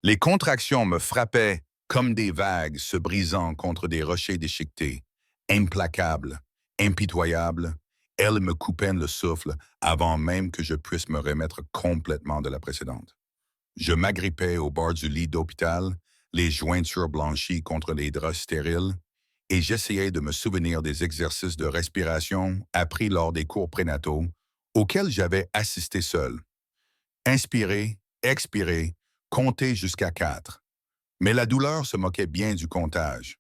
Les contractions me frappaient comme des vagues se brisant contre des rochers déchiquetés. Implacables, impitoyables, elles me coupaient le souffle avant même que je puisse me remettre complètement de la précédente. Je m'agrippais au bord du lit d'hôpital, les jointures blanchies contre les draps stériles, et j'essayais de me souvenir des exercices de respiration appris lors des cours prénataux auxquels j'avais assisté seul. Inspirer, expirer, compter jusqu'à 4. Mais la douleur se moquait bien du comptage.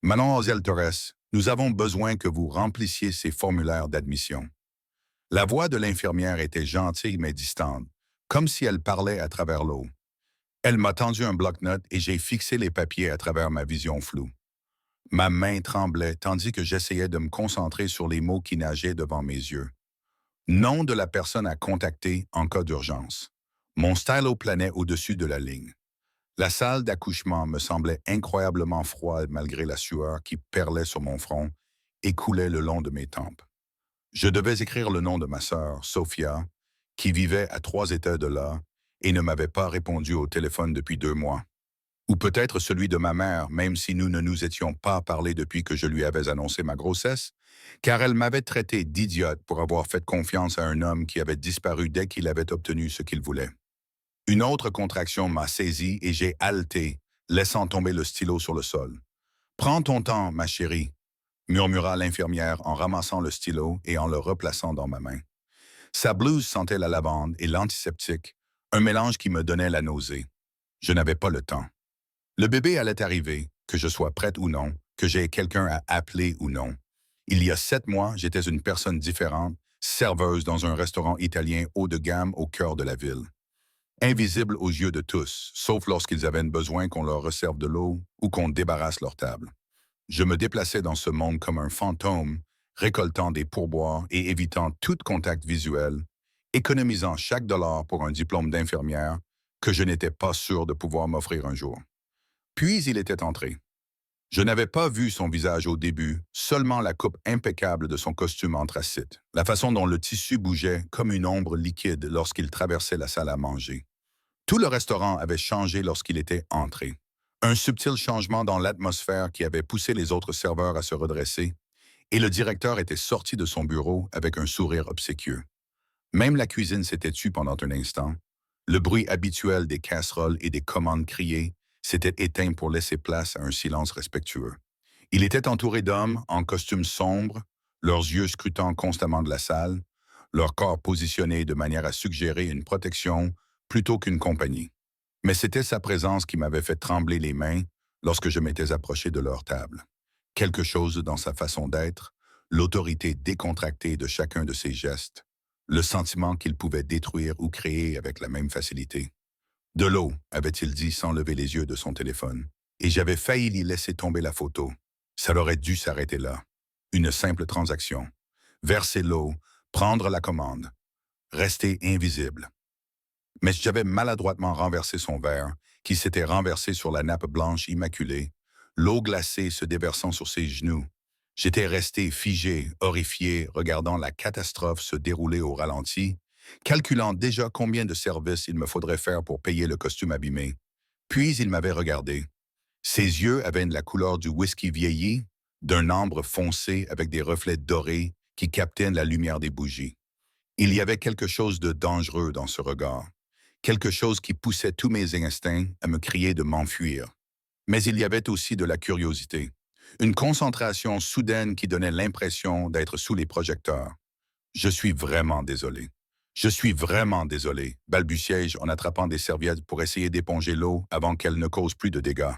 Mademoiselle Torres, nous avons besoin que vous remplissiez ces formulaires d'admission. La voix de l'infirmière était gentille mais distante, comme si elle parlait à travers l'eau. Elle m'a tendu un bloc-notes et j'ai fixé les papiers à travers ma vision floue. Ma main tremblait tandis que j'essayais de me concentrer sur les mots qui nageaient devant mes yeux. Nom de la personne à contacter en cas d'urgence. Mon stylo planait au-dessus de la ligne. La salle d'accouchement me semblait incroyablement froide malgré la sueur qui perlait sur mon front et coulait le long de mes tempes. Je devais écrire le nom de ma sœur, Sophia, qui vivait à 3 États de là et ne m'avait pas répondu au téléphone depuis 2 mois. Ou peut-être celui de ma mère, même si nous ne nous étions pas parlé depuis que je lui avais annoncé ma grossesse, car elle m'avait traité d'idiote pour avoir fait confiance à un homme qui avait disparu dès qu'il avait obtenu ce qu'il voulait. Une autre contraction m'a saisi et j'ai haleté, laissant tomber le stylo sur le sol. Prends ton temps, ma chérie, murmura l'infirmière en ramassant le stylo et en le replaçant dans ma main. Sa blouse sentait la lavande et l'antiseptique, un mélange qui me donnait la nausée. Je n'avais pas le temps. Le bébé allait arriver, que je sois prête ou non, que j'aie quelqu'un à appeler ou non. Il y a 7 mois, j'étais une personne différente, serveuse dans un restaurant italien haut de gamme au cœur de la ville. Invisible aux yeux de tous, sauf lorsqu'ils avaient besoin qu'on leur resserve de l'eau ou qu'on débarrasse leur table. Je me déplaçais dans ce monde comme un fantôme, récoltant des pourboires et évitant tout contact visuel, économisant chaque dollar pour un diplôme d'infirmière que je n'étais pas sûr de pouvoir m'offrir un jour. Puis il était entré. Je n'avais pas vu son visage au début, seulement la coupe impeccable de son costume anthracite, la façon dont le tissu bougeait comme une ombre liquide lorsqu'il traversait la salle à manger. Tout le restaurant avait changé lorsqu'il était entré. Un subtil changement dans l'atmosphère qui avait poussé les autres serveurs à se redresser, et le directeur était sorti de son bureau avec un sourire obséquieux. Même la cuisine s'était tue pendant un instant. Le bruit habituel des casseroles et des commandes criées s'était éteint pour laisser place à un silence respectueux. Il était entouré d'hommes en costumes sombres, leurs yeux scrutant constamment de la salle, leur corps positionné de manière à suggérer une protection plutôt qu'une compagnie. Mais c'était sa présence qui m'avait fait trembler les mains lorsque je m'étais approché de leur table. Quelque chose dans sa façon d'être, l'autorité décontractée de chacun de ses gestes, le sentiment qu'il pouvait détruire ou créer avec la même facilité. De l'eau, avait-il dit sans lever les yeux de son téléphone, et j'avais failli y laisser tomber la photo. Ça aurait dû s'arrêter là. Une simple transaction. Verser l'eau, prendre la commande, rester invisible. Mais j'avais maladroitement renversé son verre, qui s'était renversé sur la nappe blanche immaculée, l'eau glacée se déversant sur ses genoux. J'étais resté figé, horrifié, regardant la catastrophe se dérouler au ralenti, calculant déjà combien de services il me faudrait faire pour payer le costume abîmé. Puis il m'avait regardé. Ses yeux avaient la couleur du whisky vieilli, d'un ambre foncé avec des reflets dorés qui captaient la lumière des bougies. Il y avait quelque chose de dangereux dans ce regard, quelque chose qui poussait tous mes instincts à me crier de m'enfuir. Mais il y avait aussi de la curiosité, une concentration soudaine qui donnait l'impression d'être sous les projecteurs. Je suis vraiment désolé. Je suis vraiment désolé, balbutiai-je en attrapant des serviettes pour essayer d'éponger l'eau avant qu'elle ne cause plus de dégâts.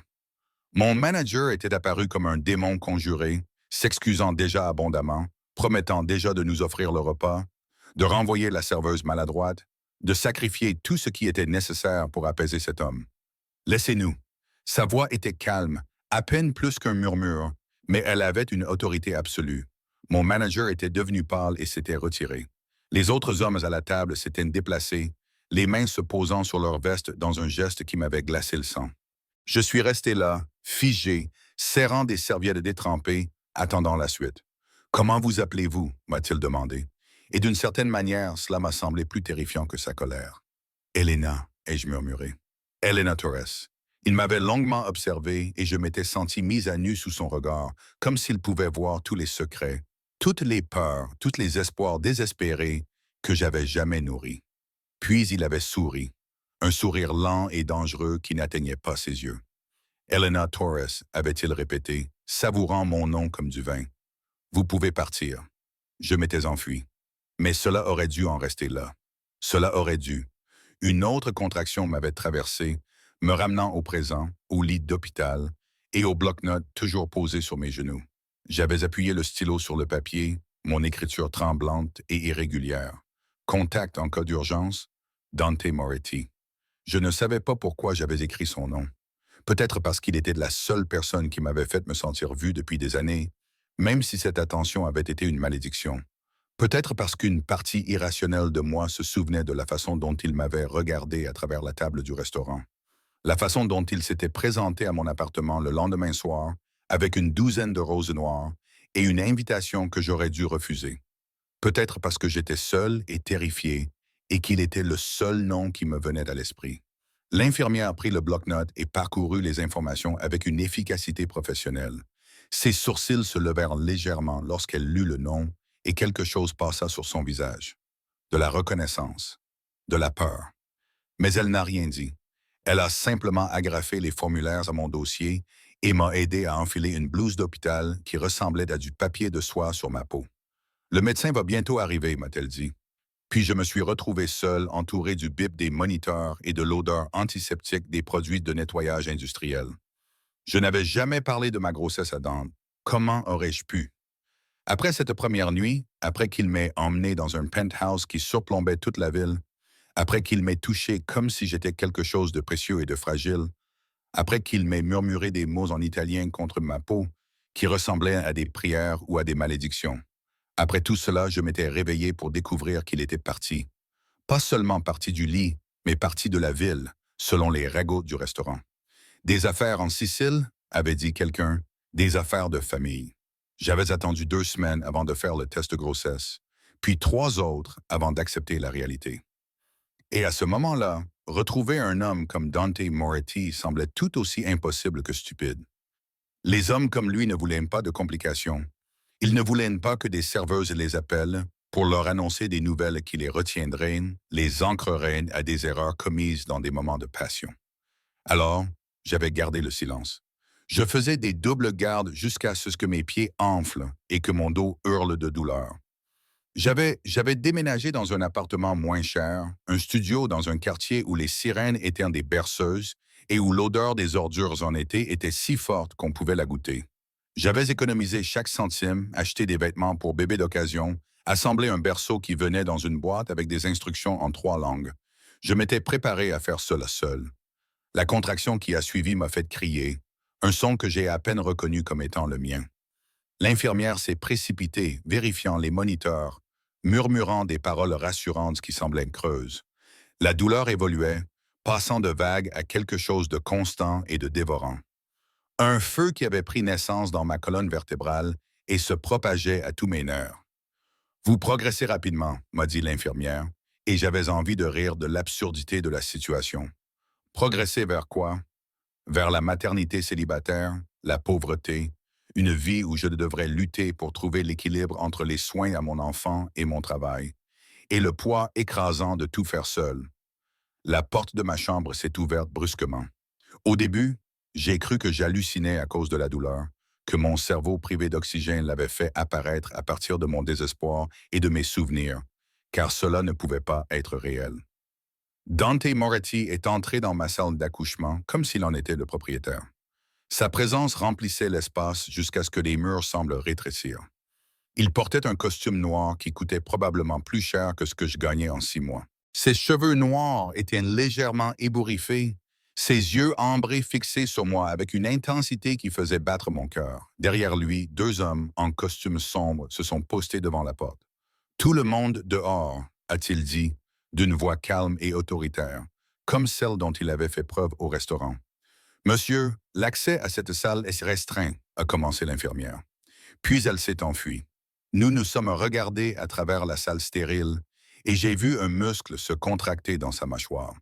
Mon manager était apparu comme un démon conjuré, s'excusant déjà abondamment, promettant déjà de nous offrir le repas, de renvoyer la serveuse maladroite, de sacrifier tout ce qui était nécessaire pour apaiser cet homme. Laissez-nous. Sa voix était calme, à peine plus qu'un murmure, mais elle avait une autorité absolue. Mon manager était devenu pâle et s'était retiré. Les autres hommes à la table s'étaient déplacés, les mains se posant sur leurs vestes dans un geste qui m'avait glacé le sang. Je suis resté là, figé, serrant des serviettes détrempées, attendant la suite. Comment vous appelez-vous m'a-t-il demandé. Et d'une certaine manière, cela m'a semblé plus terrifiant que sa colère. Elena, ai-je murmuré. Elena Torres. Il m'avait longuement observé et je m'étais senti mise à nu sous son regard, comme s'il pouvait voir tous les secrets, toutes les peurs, tous les espoirs désespérés que j'avais jamais nourris. Puis il avait souri, un sourire lent et dangereux qui n'atteignait pas ses yeux. Elena Torres, avait-il répété, savourant mon nom comme du vin. Vous pouvez partir. Je m'étais enfui. Mais cela aurait dû en rester là. Cela aurait dû. Une autre contraction m'avait traversé, me ramenant au présent, au lit d'hôpital et au bloc-notes toujours posé sur mes genoux. J'avais appuyé le stylo sur le papier, mon écriture tremblante et irrégulière. Contact en cas d'urgence, Dante Moretti. Je ne savais pas pourquoi j'avais écrit son nom. Peut-être parce qu'il était la seule personne qui m'avait fait me sentir vu depuis des années, même si cette attention avait été une malédiction. Peut-être parce qu'une partie irrationnelle de moi se souvenait de la façon dont il m'avait regardé à travers la table du restaurant. La façon dont il s'était présenté à mon appartement le lendemain soir, avec une douzaine de roses noires et une invitation que j'aurais dû refuser. Peut-être parce que j'étais seul et terrifié et qu'il était le seul nom qui me venait à l'esprit. L'infirmière prit le bloc-notes et parcourut les informations avec une efficacité professionnelle. Ses sourcils se levèrent légèrement lorsqu'elle lut le nom et quelque chose passa sur son visage. De la reconnaissance, de la peur. Mais elle n'a rien dit. Elle a simplement agrafé les formulaires à mon dossier et m'a aidé à enfiler une blouse d'hôpital qui ressemblait à du papier de soie sur ma peau. Le médecin va bientôt arriver, m'a-t-elle dit. Puis je me suis retrouvé seul, entouré du bip des moniteurs et de l'odeur antiseptique des produits de nettoyage industriel. Je n'avais jamais parlé de ma grossesse à Dante. Comment aurais-je pu? Après cette première nuit, après qu'il m'ait emmené dans un penthouse qui surplombait toute la ville, après qu'il m'ait touché comme si j'étais quelque chose de précieux et de fragile, après qu'il m'ait murmuré des mots en italien contre ma peau qui ressemblaient à des prières ou à des malédictions. Après tout cela, je m'étais réveillé pour découvrir qu'il était parti. Pas seulement parti du lit, mais parti de la ville, selon les ragots du restaurant. Des affaires en Sicile, avait dit quelqu'un, des affaires de famille. J'avais attendu 2 semaines avant de faire le test de grossesse, puis 3 autres avant d'accepter la réalité. Et à ce moment-là, retrouver un homme comme Dante Moretti semblait tout aussi impossible que stupide. Les hommes comme lui ne voulaient pas de complications. Ils ne voulaient pas que des serveuses les appellent pour leur annoncer des nouvelles qui les retiendraient, les ancreraient à des erreurs commises dans des moments de passion. Alors, j'avais gardé le silence. Je faisais des doubles gardes jusqu'à ce que mes pieds enflent et que mon dos hurle de douleur. J'avais déménagé dans un appartement moins cher, un studio dans un quartier où les sirènes étaient des berceuses et où l'odeur des ordures en été était si forte qu'on pouvait la goûter. J'avais économisé chaque centime, acheté des vêtements pour bébé d'occasion, assemblé un berceau qui venait dans une boîte avec des instructions en 3 langues. Je m'étais préparé à faire cela seul. La contraction qui a suivi m'a fait crier, un son que j'ai à peine reconnu comme étant le mien. L'infirmière s'est précipitée, vérifiant les moniteurs, murmurant des paroles rassurantes qui semblaient creuses. La douleur évoluait, passant de vague à quelque chose de constant et de dévorant. Un feu qui avait pris naissance dans ma colonne vertébrale et se propageait à tous mes nerfs. Vous progressez rapidement, m'a dit l'infirmière, et j'avais envie de rire de l'absurdité de la situation. Progresser vers quoi? Vers la maternité célibataire, la pauvreté, une vie où je devrais lutter pour trouver l'équilibre entre les soins à mon enfant et mon travail, et le poids écrasant de tout faire seul. La porte de ma chambre s'est ouverte brusquement. Au début, j'ai cru que j'hallucinais à cause de la douleur, que mon cerveau privé d'oxygène l'avait fait apparaître à partir de mon désespoir et de mes souvenirs, car cela ne pouvait pas être réel. Dante Moretti est entré dans ma salle d'accouchement comme s'il en était le propriétaire. Sa présence remplissait l'espace jusqu'à ce que les murs semblent rétrécir. Il portait un costume noir qui coûtait probablement plus cher que ce que je gagnais en 6 mois. Ses cheveux noirs étaient légèrement ébouriffés, ses yeux ambrés fixés sur moi avec une intensité qui faisait battre mon cœur. Derrière lui, 2 hommes en costume sombre se sont postés devant la porte. Tout le monde dehors, a-t-il dit, d'une voix calme et autoritaire, comme celle dont il avait fait preuve au restaurant. Monsieur, l'accès à cette salle est restreint, a commencé l'infirmière. Puis elle s'est enfuie. Nous nous sommes regardés à travers la salle stérile et j'ai vu un muscle se contracter dans sa mâchoire.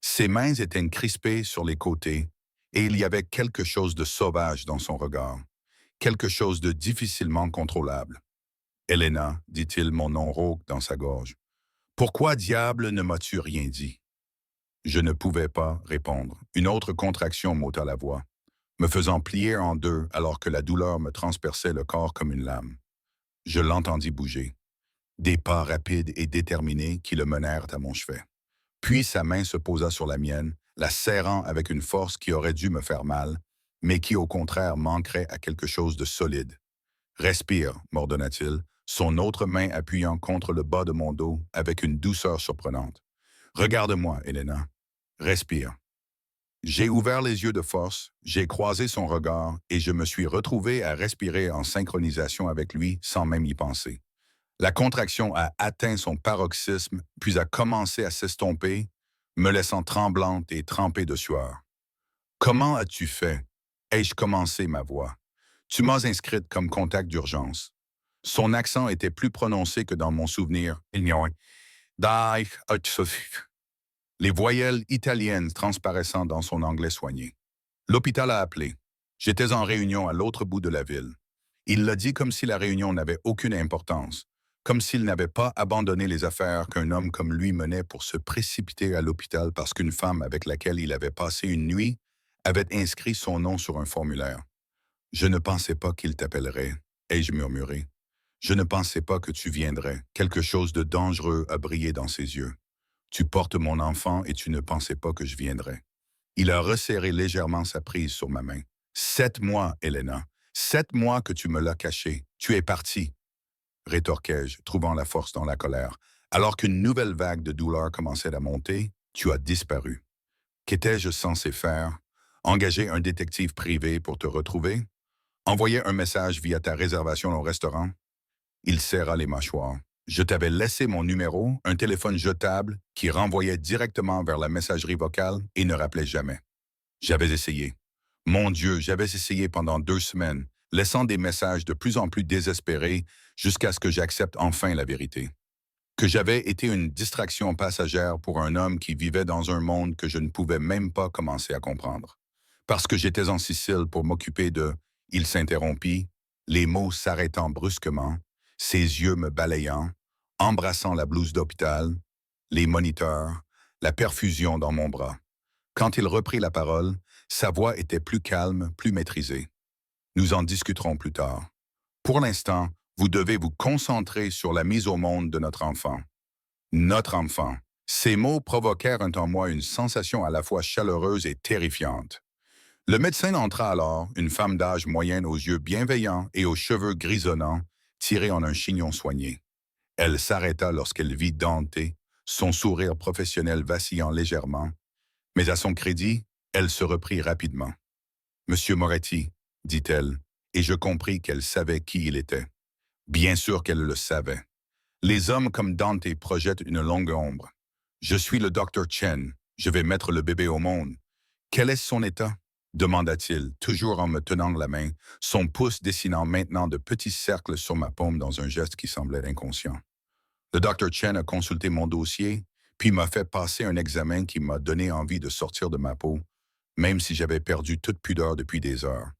Ses mains étaient crispées sur les côtés, et il y avait quelque chose de sauvage dans son regard, quelque chose de difficilement contrôlable. Helena, dit-il, mon nom rauque dans sa gorge. Pourquoi diable ne m'as-tu rien dit? Je ne pouvais pas répondre. Une autre contraction m'ôta la voix, me faisant plier en deux alors que la douleur me transperçait le corps comme une lame. Je l'entendis bouger. Des pas rapides et déterminés qui le menèrent à mon chevet. Puis sa main se posa sur la mienne, la serrant avec une force qui aurait dû me faire mal, mais qui au contraire manquerait à quelque chose de solide. Respire, m'ordonna-t-il, son autre main appuyant contre le bas de mon dos avec une douceur surprenante. Regarde-moi, Helena. Respire. J'ai ouvert les yeux de force, j'ai croisé son regard et je me suis retrouvé à respirer en synchronisation avec lui sans même y penser. La contraction a atteint son paroxysme, puis a commencé à s'estomper, me laissant tremblante et trempée de sueur. Comment as-tu fait? Ai-je commencé ma voix? Tu m'as inscrite comme contact d'urgence. Son accent était plus prononcé que dans mon souvenir. Les voyelles italiennes transparaissant dans son anglais soigné. L'hôpital a appelé. J'étais en réunion à l'autre bout de la ville. Il l'a dit comme si la réunion n'avait aucune importance, comme s'il n'avait pas abandonné les affaires qu'un homme comme lui menait pour se précipiter à l'hôpital parce qu'une femme avec laquelle il avait passé une nuit avait inscrit son nom sur un formulaire. Je ne pensais pas qu'il t'appellerait, ai-je murmuré. Je ne pensais pas que tu viendrais. Quelque chose de dangereux a brillé dans ses yeux. Tu portes mon enfant et tu ne pensais pas que je viendrais. Il a resserré légèrement sa prise sur ma main. 7 mois, Helena. 7 mois que tu me l'as caché. Tu es partie, rétorquai-je, trouvant la force dans la colère. Alors qu'une nouvelle vague de douleur commençait à monter, tu as disparu. Qu'étais-je censé faire? Engager un détective privé pour te retrouver? Envoyer un message via ta réservation au restaurant? Il serra les mâchoires. Je t'avais laissé mon numéro, un téléphone jetable qui renvoyait directement vers la messagerie vocale et ne rappelait jamais. J'avais essayé. Mon Dieu, j'avais essayé pendant 2 semaines, laissant des messages de plus en plus désespérés jusqu'à ce que j'accepte enfin la vérité. Que j'avais été une distraction passagère pour un homme qui vivait dans un monde que je ne pouvais même pas commencer à comprendre. Parce que j'étais en Sicile pour m'occuper de... Il s'interrompit, les mots s'arrêtant brusquement, ses yeux me balayant, embrassant la blouse d'hôpital, les moniteurs, la perfusion dans mon bras. Quand il reprit la parole, sa voix était plus calme, plus maîtrisée. Nous en discuterons plus tard. Pour l'instant, vous devez vous concentrer sur la mise au monde de notre enfant. Notre enfant. Ces mots provoquèrent en moi une sensation à la fois chaleureuse et terrifiante. Le médecin entra alors, une femme d'âge moyen aux yeux bienveillants et aux cheveux grisonnants, tirés en un chignon soigné. Elle s'arrêta lorsqu'elle vit Dante, son sourire professionnel vacillant légèrement, mais à son crédit, elle se reprit rapidement. « Monsieur Moretti, dit-elle, et je compris qu'elle savait qui il était. Bien sûr qu'elle le savait. Les hommes comme Dante projettent une longue ombre. Je suis le docteur Chen, je vais mettre le bébé au monde. Quel est son état? Demanda-t-il, toujours en me tenant la main, son pouce dessinant maintenant de petits cercles sur ma paume dans un geste qui semblait inconscient. Le docteur Chen a consulté mon dossier, puis m'a fait passer un examen qui m'a donné envie de sortir de ma peau, même si j'avais perdu toute pudeur depuis des heures.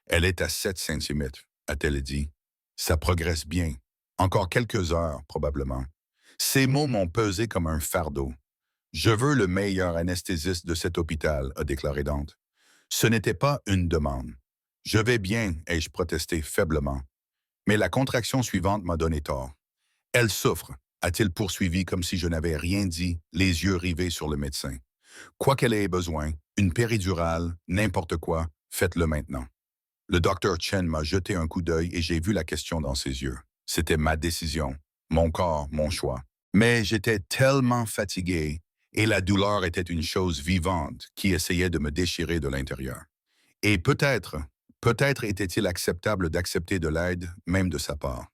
Elle est à 7 centimètres, a-t-elle dit. Ça progresse bien. Encore quelques heures, probablement. Ces mots m'ont pesé comme un fardeau. Je veux le meilleur anesthésiste de cet hôpital, a déclaré Dante. Ce n'était pas une demande. Je vais bien, ai-je protesté faiblement. Mais la contraction suivante m'a donné tort. Elle souffre, a-t-il poursuivi comme si je n'avais rien dit, les yeux rivés sur le médecin. Quoi qu'elle ait besoin, une péridurale, n'importe quoi, faites-le maintenant. Le docteur Chen m'a jeté un coup d'œil et j'ai vu la question dans ses yeux. C'était ma décision, mon corps, mon choix. Mais j'étais tellement fatigué et la douleur était une chose vivante qui essayait de me déchirer de l'intérieur. Et peut-être était-il acceptable d'accepter de l'aide, même de sa part.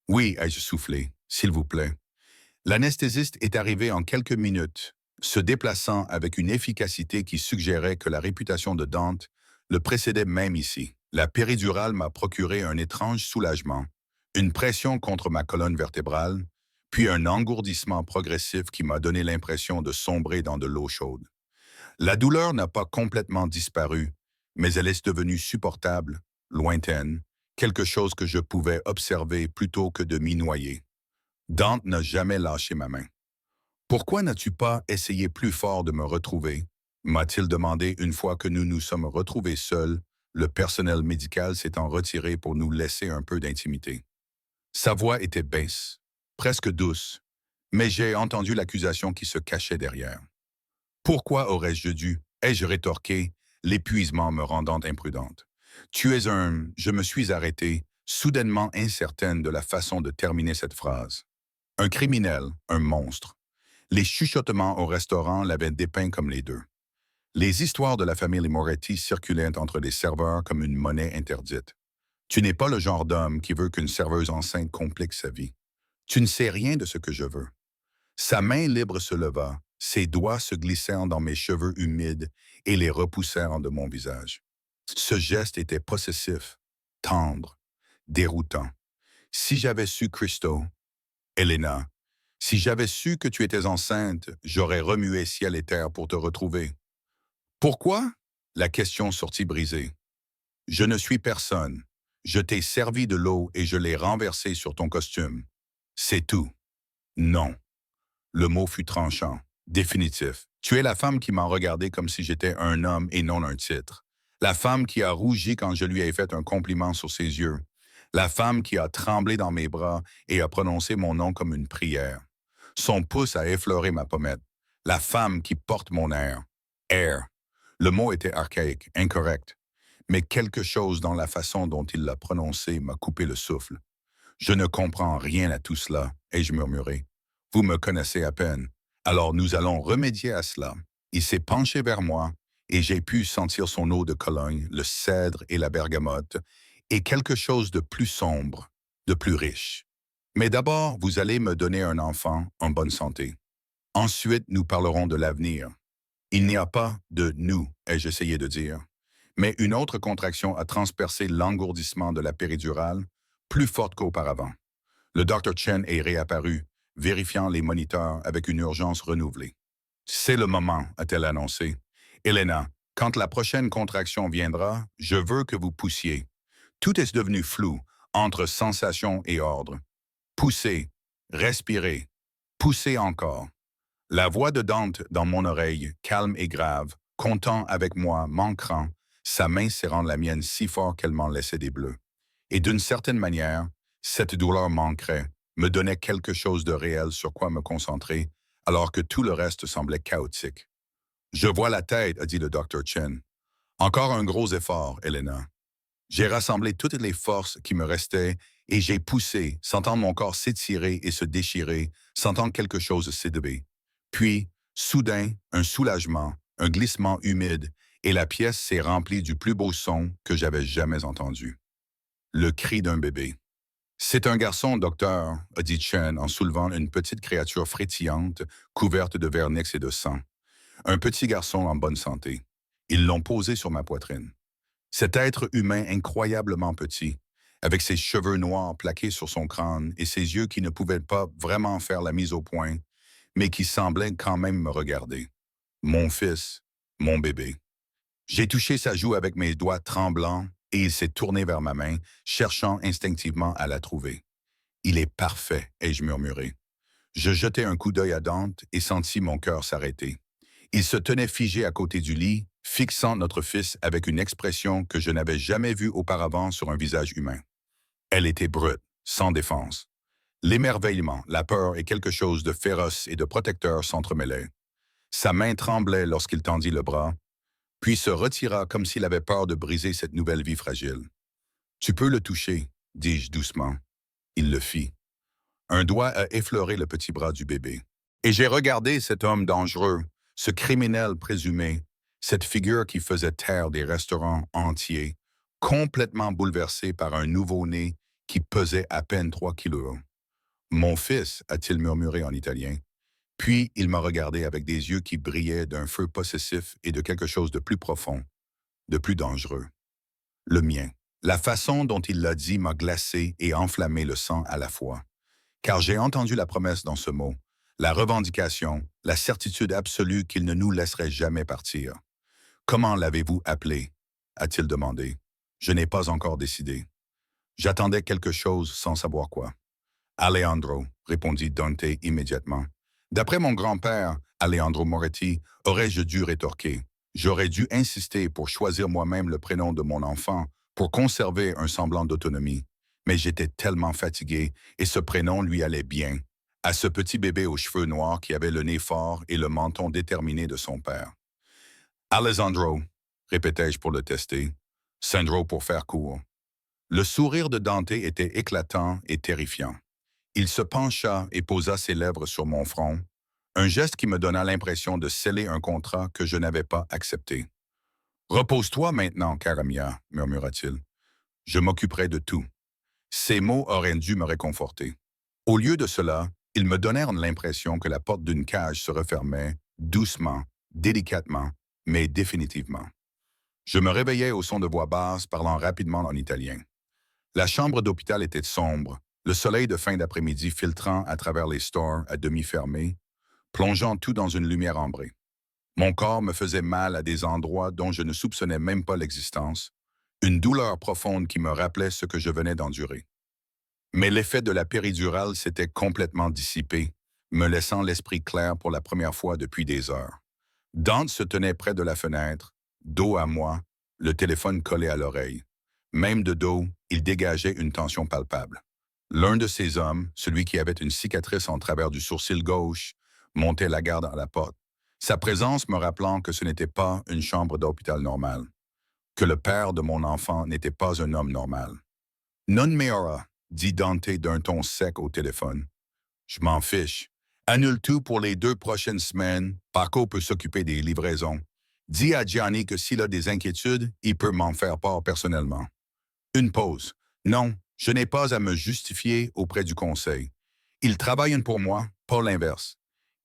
Oui, ai-je soufflé, s'il vous plaît. L'anesthésiste est arrivé en quelques minutes, se déplaçant avec une efficacité qui suggérait que la réputation de Dante le précédait même ici. La péridurale m'a procuré un étrange soulagement, une pression contre ma colonne vertébrale, puis un engourdissement progressif qui m'a donné l'impression de sombrer dans de l'eau chaude. La douleur n'a pas complètement disparu, mais elle est devenue supportable, lointaine, quelque chose que je pouvais observer plutôt que de m'y noyer. Dante n'a jamais lâché ma main. Pourquoi n'as-tu pas essayé plus fort de me retrouver? M'a-t-il demandé une fois que nous nous sommes retrouvés seuls, le personnel médical s'étant retiré pour nous laisser un peu d'intimité. Sa voix était basse, presque douce, mais j'ai entendu l'accusation qui se cachait derrière. Pourquoi aurais-je dû? Ai-je rétorqué, l'épuisement me rendant imprudente. Tu es un... Je me suis arrêté, soudainement incertaine de la façon de terminer cette phrase. Un criminel, un monstre. Les chuchotements au restaurant l'avaient dépeint comme les deux. Les histoires de la famille Moretti circulaient entre les serveurs comme une monnaie interdite. Tu n'es pas le genre d'homme qui veut qu'une serveuse enceinte complique sa vie. Tu ne sais rien de ce que je veux. Sa main libre se leva, ses doigts se glissèrent dans mes cheveux humides et les repoussèrent de mon visage. Ce geste était possessif, tendre, déroutant. Si j'avais su, Christo, Elena, si j'avais su que tu étais enceinte, j'aurais remué ciel et terre pour te retrouver. Pourquoi? La question sortit brisée. Je ne suis personne. Je t'ai servi de l'eau et je l'ai renversée sur ton costume. C'est tout. Non. Le mot fut tranchant, définitif. Tu es la femme qui m'a regardé comme si j'étais un homme et non un titre. La femme qui a rougi quand je lui ai fait un compliment sur ses yeux. La femme qui a tremblé dans mes bras et a prononcé mon nom comme une prière. Son pouce a effleuré ma pommette. La femme qui porte mon air. Air. Le mot était archaïque, incorrect. Mais quelque chose dans la façon dont il l'a prononcé m'a coupé le souffle. Je ne comprends rien à tout cela, ai-je murmuré. Vous me connaissez à peine. Alors nous allons remédier à cela. Il s'est penché vers moi et j'ai pu sentir son eau de Cologne, le cèdre et la bergamote, et quelque chose de plus sombre, de plus riche. Mais d'abord, vous allez me donner un enfant en bonne santé. Ensuite, nous parlerons de l'avenir. Il n'y a pas de nous, ai-je essayé de dire. Mais une autre contraction a transpercé l'engourdissement de la péridurale, plus forte qu'auparavant. Le Dr. Chen est réapparu, vérifiant les moniteurs avec une urgence renouvelée. C'est le moment, a-t-elle annoncé. Elena, quand la prochaine contraction viendra, je veux que vous poussiez. Tout est devenu flou, entre sensation et ordre. Poussez, respirez, poussez encore. La voix de Dante dans mon oreille, calme et grave, comptant avec moi, m'ancrant, sa main serrant la mienne si fort qu'elle m'en laissait des bleus. Et d'une certaine manière, cette douleur m'ancrait, me donnait quelque chose de réel sur quoi me concentrer, alors que tout le reste semblait chaotique. Je vois la tête, a dit le Dr. Chen. Encore un gros effort, Elena. J'ai rassemblé toutes les forces qui me restaient et j'ai poussé, sentant mon corps s'étirer et se déchirer, sentant quelque chose s'élever. Puis, soudain, un soulagement, un glissement humide, et la pièce s'est remplie du plus beau son que j'avais jamais entendu. Le cri d'un bébé. C'est un garçon, docteur, a dit Chen en soulevant une petite créature frétillante, couverte de vernix et de sang. Un petit garçon en bonne santé. Ils l'ont posé sur ma poitrine. Cet être humain incroyablement petit, avec ses cheveux noirs plaqués sur son crâne et ses yeux qui ne pouvaient pas vraiment faire la mise au point, mais qui semblaient quand même me regarder. Mon fils, mon bébé. J'ai touché sa joue avec mes doigts tremblants et il s'est tourné vers ma main, cherchant instinctivement à la trouver. Il est parfait, ai-je murmuré. Je jetai un coup d'œil à Dante et sentis mon cœur s'arrêter. Il se tenait figé à côté du lit, fixant notre fils avec une expression que je n'avais jamais vue auparavant sur un visage humain. Elle était brute, sans défense. L'émerveillement, la peur et quelque chose de féroce et de protecteur s'entremêlaient. Sa main tremblait lorsqu'il tendit le bras, puis se retira comme s'il avait peur de briser cette nouvelle vie fragile. « Tu peux le toucher, dis-je doucement. » Il le fit. Un doigt a effleuré le petit bras du bébé. Et j'ai regardé cet homme dangereux, ce criminel présumé, cette figure qui faisait taire des restaurants entiers, complètement bouleversé par un nouveau-né qui pesait à peine 3 kilos. « Mon fils », a-t-il murmuré en italien. Puis il m'a regardé avec des yeux qui brillaient d'un feu possessif et de quelque chose de plus profond, de plus dangereux. Le mien. La façon dont il l'a dit m'a glacé et enflammé le sang à la fois. car j'ai entendu la promesse dans ce mot, la revendication, la certitude absolue qu'il ne nous laisserait jamais partir. Comment l'avez-vous appelé? A-t-il demandé. Je n'ai pas encore décidé. J'attendais quelque chose sans savoir quoi. Alejandro, répondit Dante immédiatement. D'après mon grand-père, Alejandro Moretti, aurais-je dû rétorquer. J'aurais dû insister pour choisir moi-même le prénom de mon enfant, pour conserver un semblant d'autonomie. Mais j'étais tellement fatigué, et ce prénom lui allait bien, à ce petit bébé aux cheveux noirs qui avait le nez fort et le menton déterminé de son père. Alessandro, répétai-je pour le tester. Sandro pour faire court. Le sourire de Dante était éclatant et terrifiant. Il se pencha et posa ses lèvres sur mon front, un geste qui me donna l'impression de sceller un contrat que je n'avais pas accepté. « Repose-toi maintenant, Caramia, murmura-t-il. Je m'occuperai de tout. » Ces mots auraient dû me réconforter. Au lieu de cela, ils me donnèrent l'impression que la porte d'une cage se refermait, doucement, délicatement, mais définitivement. Je me réveillai au son de voix basse parlant rapidement en italien. La chambre d'hôpital était sombre, le soleil de fin d'après-midi filtrant à travers les stores à demi fermés, plongeant tout dans une lumière ambrée. Mon corps me faisait mal à des endroits dont je ne soupçonnais même pas l'existence, une douleur profonde qui me rappelait ce que je venais d'endurer. Mais l'effet de la péridurale s'était complètement dissipé, me laissant l'esprit clair pour la première fois depuis des heures. Dante se tenait près de la fenêtre, dos à moi, le téléphone collé à l'oreille. Même de dos, il dégageait une tension palpable. L'un de ces hommes, celui qui avait une cicatrice en travers du sourcil gauche, montait la garde à la porte, sa présence me rappelant que ce n'était pas une chambre d'hôpital normale, que le père de mon enfant n'était pas un homme normal. « Non me ora », dit Dante d'un ton sec au téléphone. « Je m'en fiche. Annule tout pour les 2 prochaines semaines. Paco peut s'occuper des livraisons. Dis à Gianni que s'il a des inquiétudes, il peut m'en faire part personnellement. » Une pause. Non, je n'ai pas à me justifier auprès du conseil. Ils travaillent pour moi, pas l'inverse.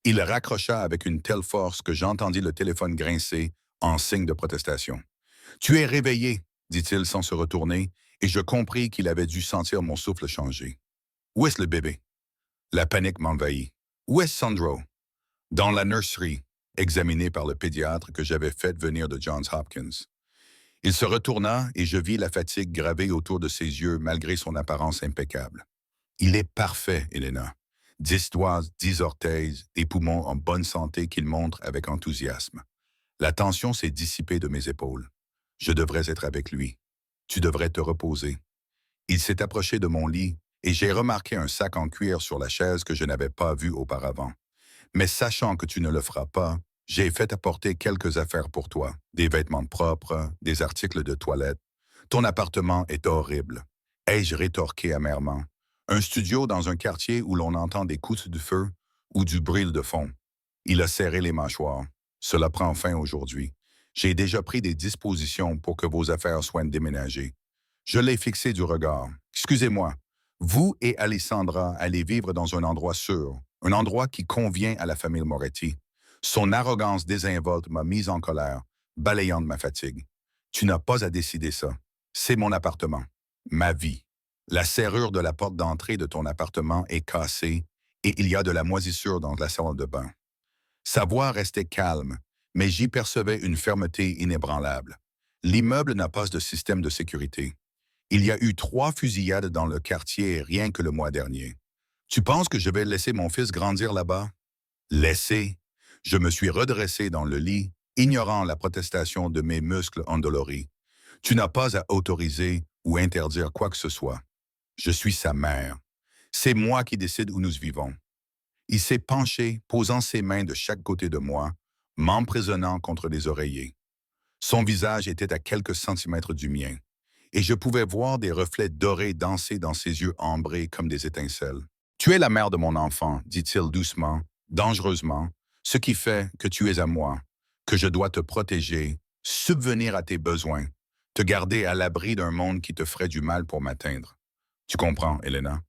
Il raccrocha avec une telle force que j'entendis le téléphone grincer en signe de protestation. « Tu es réveillé, » dit-il sans se retourner, et je compris qu'il avait dû sentir mon souffle changer. « Où est-ce le bébé? » La panique m'envahit. « Où est Sandro? » Dans la nursery, examiné par le pédiatre que j'avais fait venir de Johns Hopkins. Il se retourna et je vis la fatigue gravée autour de ses yeux malgré son apparence impeccable. « Il est parfait, Elena. 10 doigts, 10 orteils, des poumons en bonne santé qu'il montre avec enthousiasme. La tension s'est dissipée de mes épaules. Je devrais être avec lui. Tu devrais te reposer. » Il s'est approché de mon lit et j'ai remarqué un sac en cuir sur la chaise que je n'avais pas vu auparavant. Mais sachant que tu ne le feras pas, j'ai fait apporter quelques affaires pour toi, des vêtements propres, des articles de toilette. Ton appartement est horrible. Ai-je rétorqué amèrement. Un studio dans un quartier où l'on entend des coups de feu ou du bruit de fond. Il a serré les mâchoires. Cela prend fin aujourd'hui. J'ai déjà pris des dispositions pour que vos affaires soient déménagées. Je l'ai fixé du regard. Excusez-moi. Vous et Alessandra allez vivre dans un endroit sûr, un endroit qui convient à la famille Moretti. Son arrogance désinvolte m'a mise en colère, balayant de ma fatigue. Tu n'as pas à décider ça. C'est mon appartement. Ma vie. La serrure de la porte d'entrée de ton appartement est cassée et il y a de la moisissure dans la salle de bain. Sa voix restait calme, mais j'y percevais une fermeté inébranlable. L'immeuble n'a pas de système de sécurité. Il y a eu 3 fusillades dans le quartier rien que le mois dernier. Tu penses que je vais laisser mon fils grandir là-bas? Laisser? Je me suis redressé dans le lit, ignorant la protestation de mes muscles endoloris. Tu n'as pas à autoriser ou interdire quoi que ce soit. Je suis sa mère. C'est moi qui décide où nous vivons. Il s'est penché, posant ses mains de chaque côté de moi, m'emprisonnant contre les oreillers. Son visage était à quelques centimètres du mien, et je pouvais voir des reflets dorés danser dans ses yeux ambrés comme des étincelles. « Tu es la mère de mon enfant, dit-il doucement, dangereusement, ce qui fait que tu es à moi, que je dois te protéger, subvenir à tes besoins, te garder à l'abri d'un monde qui te ferait du mal pour m'atteindre. Tu comprends, Elena?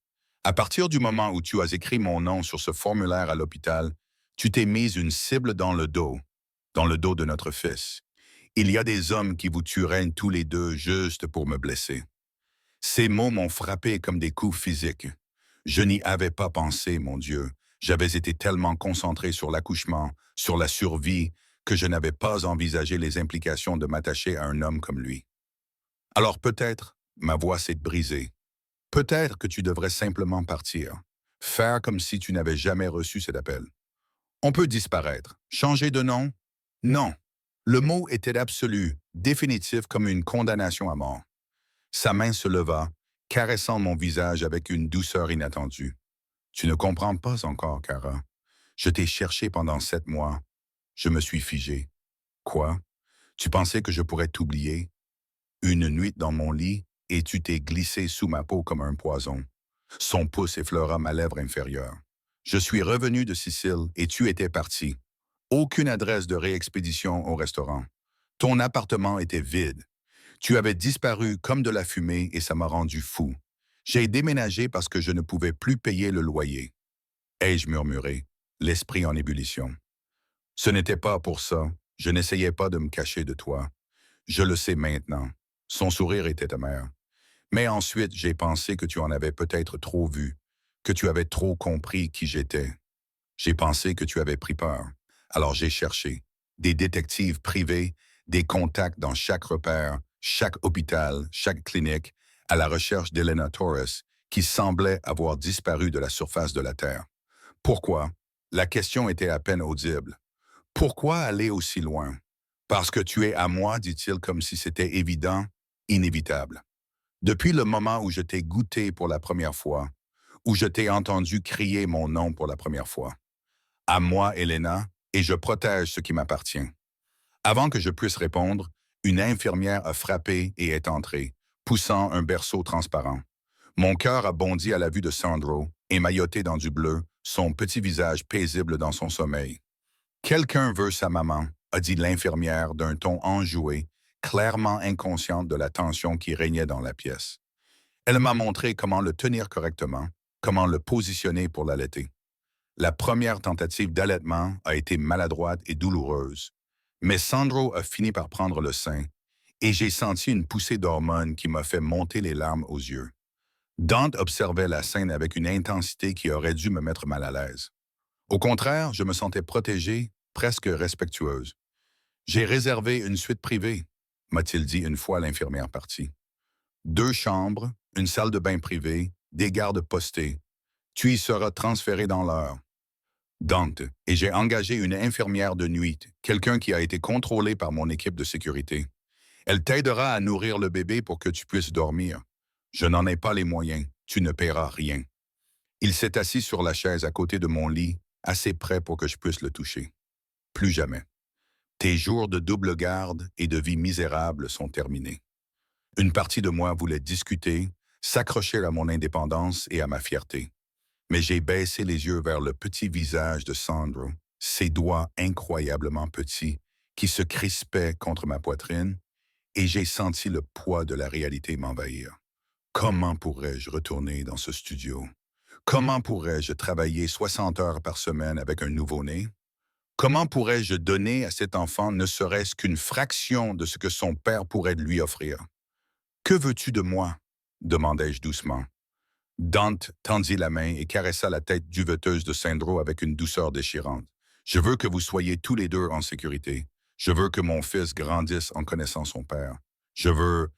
À partir du moment où tu as écrit mon nom sur ce formulaire à l'hôpital, tu t'es mise une cible dans le dos de notre fils. Il y a des hommes qui vous tueraient tous les deux juste pour me blesser. » Ces mots m'ont frappé comme des coups physiques. Je n'y avais pas pensé, mon Dieu. J'avais été tellement concentré sur l'accouchement, sur la survie, que je n'avais pas envisagé les implications de m'attacher à un homme comme lui. Alors peut-être, ma voix s'est brisée. Peut-être que tu devrais simplement partir. Faire comme si tu n'avais jamais reçu cet appel. On peut disparaître. Changer de nom? Non. Le mot était absolu, définitif comme une condamnation à mort. Sa main se leva, caressant mon visage avec une douceur inattendue. Tu ne comprends pas encore, Cara. Je t'ai cherché pendant 7 mois. Je me suis figé. Quoi? Tu pensais que je pourrais t'oublier? Une nuit dans mon lit, et tu t'es glissé sous ma peau comme un poison. Son pouce effleura ma lèvre inférieure. Je suis revenu de Sicile et tu étais parti. Aucune adresse de réexpédition au restaurant. Ton appartement était vide. Tu avais disparu comme de la fumée et ça m'a rendu fou. J'ai déménagé parce que je ne pouvais plus payer le loyer. Ai-je murmuré, l'esprit en ébullition. Ce n'était pas pour ça. Je n'essayais pas de me cacher de toi. Je le sais maintenant. Son sourire était amer. Mais ensuite, j'ai pensé que tu en avais peut-être trop vu, que tu avais trop compris qui j'étais. J'ai pensé que tu avais pris peur. Alors j'ai cherché. Des détectives privés, des contacts dans chaque repère, chaque hôpital, chaque clinique, à la recherche d'Elena Torres, qui semblait avoir disparu de la surface de la Terre. Pourquoi? La question était à peine audible. Pourquoi aller aussi loin? Parce que tu es à moi, dit-il comme si c'était évident, inévitable. Depuis le moment où je t'ai goûté pour la première fois, où je t'ai entendu crier mon nom pour la première fois. À moi, Elena, et je protège ce qui m'appartient. Avant que je puisse répondre, une infirmière a frappé et est entrée, poussant un berceau transparent. Mon cœur a bondi à la vue de Sandro, émailloté dans du bleu, son petit visage paisible dans son sommeil. Quelqu'un veut sa maman, a dit l'infirmière d'un ton enjoué, clairement inconsciente de la tension qui régnait dans la pièce. Elle m'a montré comment le tenir correctement, comment le positionner pour l'allaiter. La première tentative d'allaitement a été maladroite et douloureuse, mais Sandro a fini par prendre le sein, et j'ai senti une poussée d'hormones qui m'a fait monter les larmes aux yeux. Dante observait la scène avec une intensité qui aurait dû me mettre mal à l'aise. Au contraire, je me sentais protégée, presque respectueuse. J'ai réservé une suite privée, m'a-t-il dit une fois l'infirmière partie. 2 chambres, une salle de bain privée, des gardes postés. Tu y seras transféré dans l'heure. Dante, et j'ai engagé une infirmière de nuit, quelqu'un qui a été contrôlé par mon équipe de sécurité. Elle t'aidera à nourrir le bébé pour que tu puisses dormir. Je n'en ai pas les moyens, tu ne paieras rien. Il s'est assis sur la chaise à côté de mon lit, assez près pour que je puisse le toucher. Plus jamais. Tes jours de double garde et de vie misérable sont terminés. Une partie de moi voulait discuter, s'accrocher à mon indépendance et à ma fierté. Mais j'ai baissé les yeux vers le petit visage de Sandro, ses doigts incroyablement petits, qui se crispaient contre ma poitrine, et j'ai senti le poids de la réalité m'envahir. Comment pourrais-je retourner dans ce studio? Comment pourrais-je travailler 60 heures par semaine avec un nouveau-né? Comment pourrais-je donner à cet enfant ne serait-ce qu'une fraction de ce que son père pourrait lui offrir? Que veux-tu de moi? Demandai-je doucement. Dante tendit la main et caressa la tête duveteuse de Sandro avec une douceur déchirante. Je veux que vous soyez tous les deux en sécurité. Je veux que mon fils grandisse en connaissant son père. Je veux...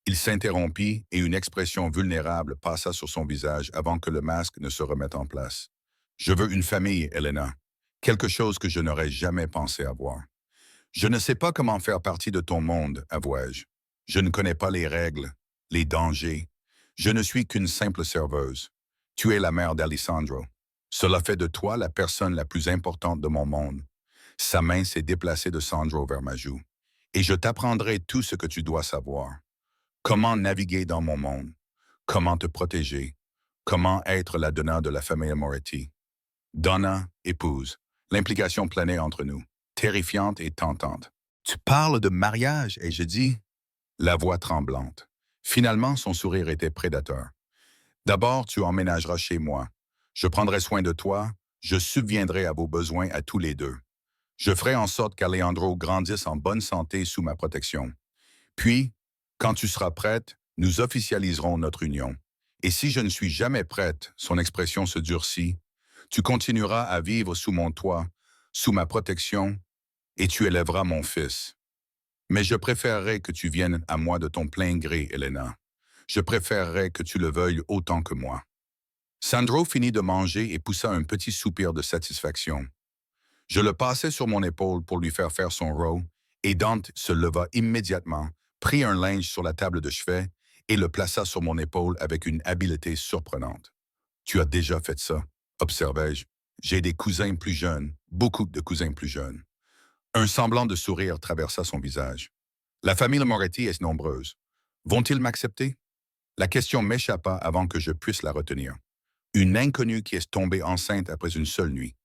Il s'interrompit et une expression vulnérable passa sur son visage avant que le masque ne se remette en place. Je veux une famille, Elena. Quelque chose que je n'aurais jamais pensé avoir. Je ne sais pas comment faire partie de ton monde, avouai-je. Je ne connais pas les règles, les dangers. Je ne suis qu'une simple serveuse. Tu es la mère d'Alessandro. Cela fait de toi la personne la plus importante de mon monde. Sa main s'est déplacée de Sandro vers ma joue. Et je t'apprendrai tout ce que tu dois savoir. Comment naviguer dans mon monde. Comment te protéger. Comment être la donna de la famille Moretti. Donna, épouse. L'implication planait entre nous, terrifiante et tentante. Tu parles de mariage, et je dis, la voix tremblante. Finalement, son sourire était prédateur. D'abord, tu emménageras chez moi. Je prendrai soin de toi, je subviendrai à vos besoins à tous les deux. Je ferai en sorte qu'Alejandro grandisse en bonne santé sous ma protection. Puis, quand tu seras prête, nous officialiserons notre union. Et si je ne suis jamais prête, son expression se durcit, tu continueras à vivre sous mon toit, sous ma protection, et tu élèveras mon fils. Mais je préférerais que tu viennes à moi de ton plein gré, Elena. Je préférerais que tu le veuilles autant que moi. Sandro finit de manger et poussa un petit soupir de satisfaction. Je le passai sur mon épaule pour lui faire son row, et Dante se leva immédiatement, prit un linge sur la table de chevet et le plaça sur mon épaule avec une habileté surprenante. Tu as déjà fait ça, observai-je. J'ai des cousins plus jeunes, beaucoup de cousins plus jeunes. Un semblant de sourire traversa son visage. La famille Moretti est nombreuse. Vont-ils m'accepter? La question m'échappa avant que je puisse la retenir. Une inconnue qui est tombée enceinte après une seule nuit.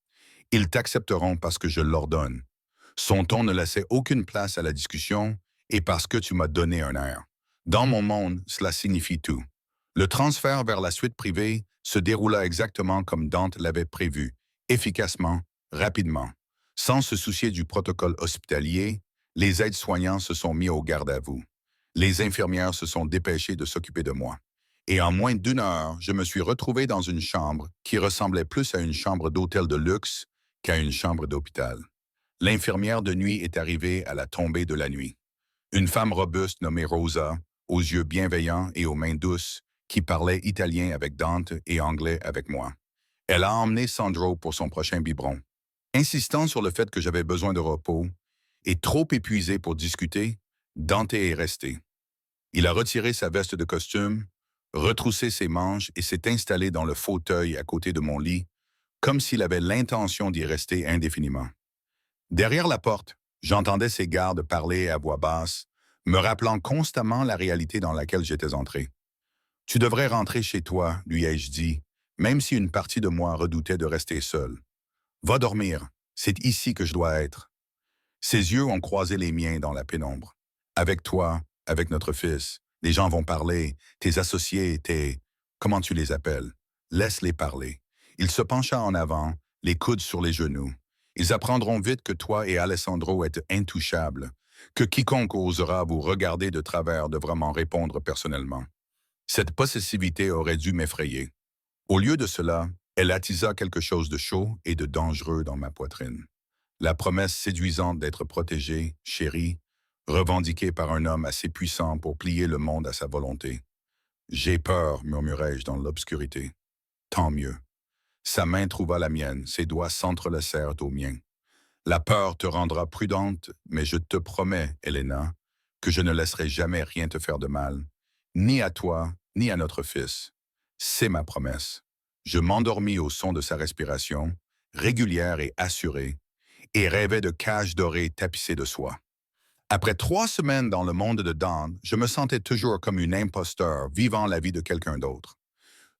Ils t'accepteront parce que je l'ordonne. Son ton ne laissait aucune place à la discussion et parce que tu m'as donné un air. Dans mon monde, cela signifie tout. Le transfert vers la suite privée se déroula exactement comme Dante l'avait prévu, efficacement, rapidement. Sans se soucier du protocole hospitalier, les aides-soignants se sont mis au garde à vous. Les infirmières se sont dépêchées de s'occuper de moi. Et en moins d'une heure, je me suis retrouvé dans une chambre qui ressemblait plus à une chambre d'hôtel de luxe qu'à une chambre d'hôpital. L'infirmière de nuit est arrivée à la tombée de la nuit. Une femme robuste nommée Rosa, aux yeux bienveillants et aux mains douces, qui parlait italien avec Dante et anglais avec moi. Elle a emmené Sandro pour son prochain biberon. Insistant sur le fait que j'avais besoin de repos et trop épuisé pour discuter, Dante est resté. Il a retiré sa veste de costume, retroussé ses manches et s'est installé dans le fauteuil à côté de mon lit, comme s'il avait l'intention d'y rester indéfiniment. Derrière la porte, j'entendais ses gardes parler à voix basse, me rappelant constamment la réalité dans laquelle j'étais entré. « Tu devrais rentrer chez toi, lui ai-je dit, même si une partie de moi redoutait de rester seul. Va dormir, c'est ici que je dois être. » Ses yeux ont croisé les miens dans la pénombre. « Avec toi, avec notre fils, les gens vont parler, tes associés, comment tu les appelles? Laisse-les parler. » Il se pencha en avant, les coudes sur les genoux. Ils apprendront vite que toi et Alessandro êtes intouchables, que quiconque osera vous regarder de travers devra m'en répondre personnellement. Cette possessivité aurait dû m'effrayer. Au lieu de cela, elle attisa quelque chose de chaud et de dangereux dans ma poitrine. La promesse séduisante d'être protégé, chéri, revendiquée par un homme assez puissant pour plier le monde à sa volonté. « J'ai peur, murmurai-je dans l'obscurité. Tant mieux. » Sa main trouva la mienne, ses doigts s'entrelacèrent aux miens. « La peur te rendra prudente, mais je te promets, Elena, que je ne laisserai jamais rien te faire de mal, ni à toi, ni à notre fils. C'est ma promesse. » Je m'endormis au son de sa respiration, régulière et assurée, et rêvais de cages dorées tapissées de soie. Après 3 semaines dans le monde de Dawn, je me sentais toujours comme une imposteur vivant la vie de quelqu'un d'autre.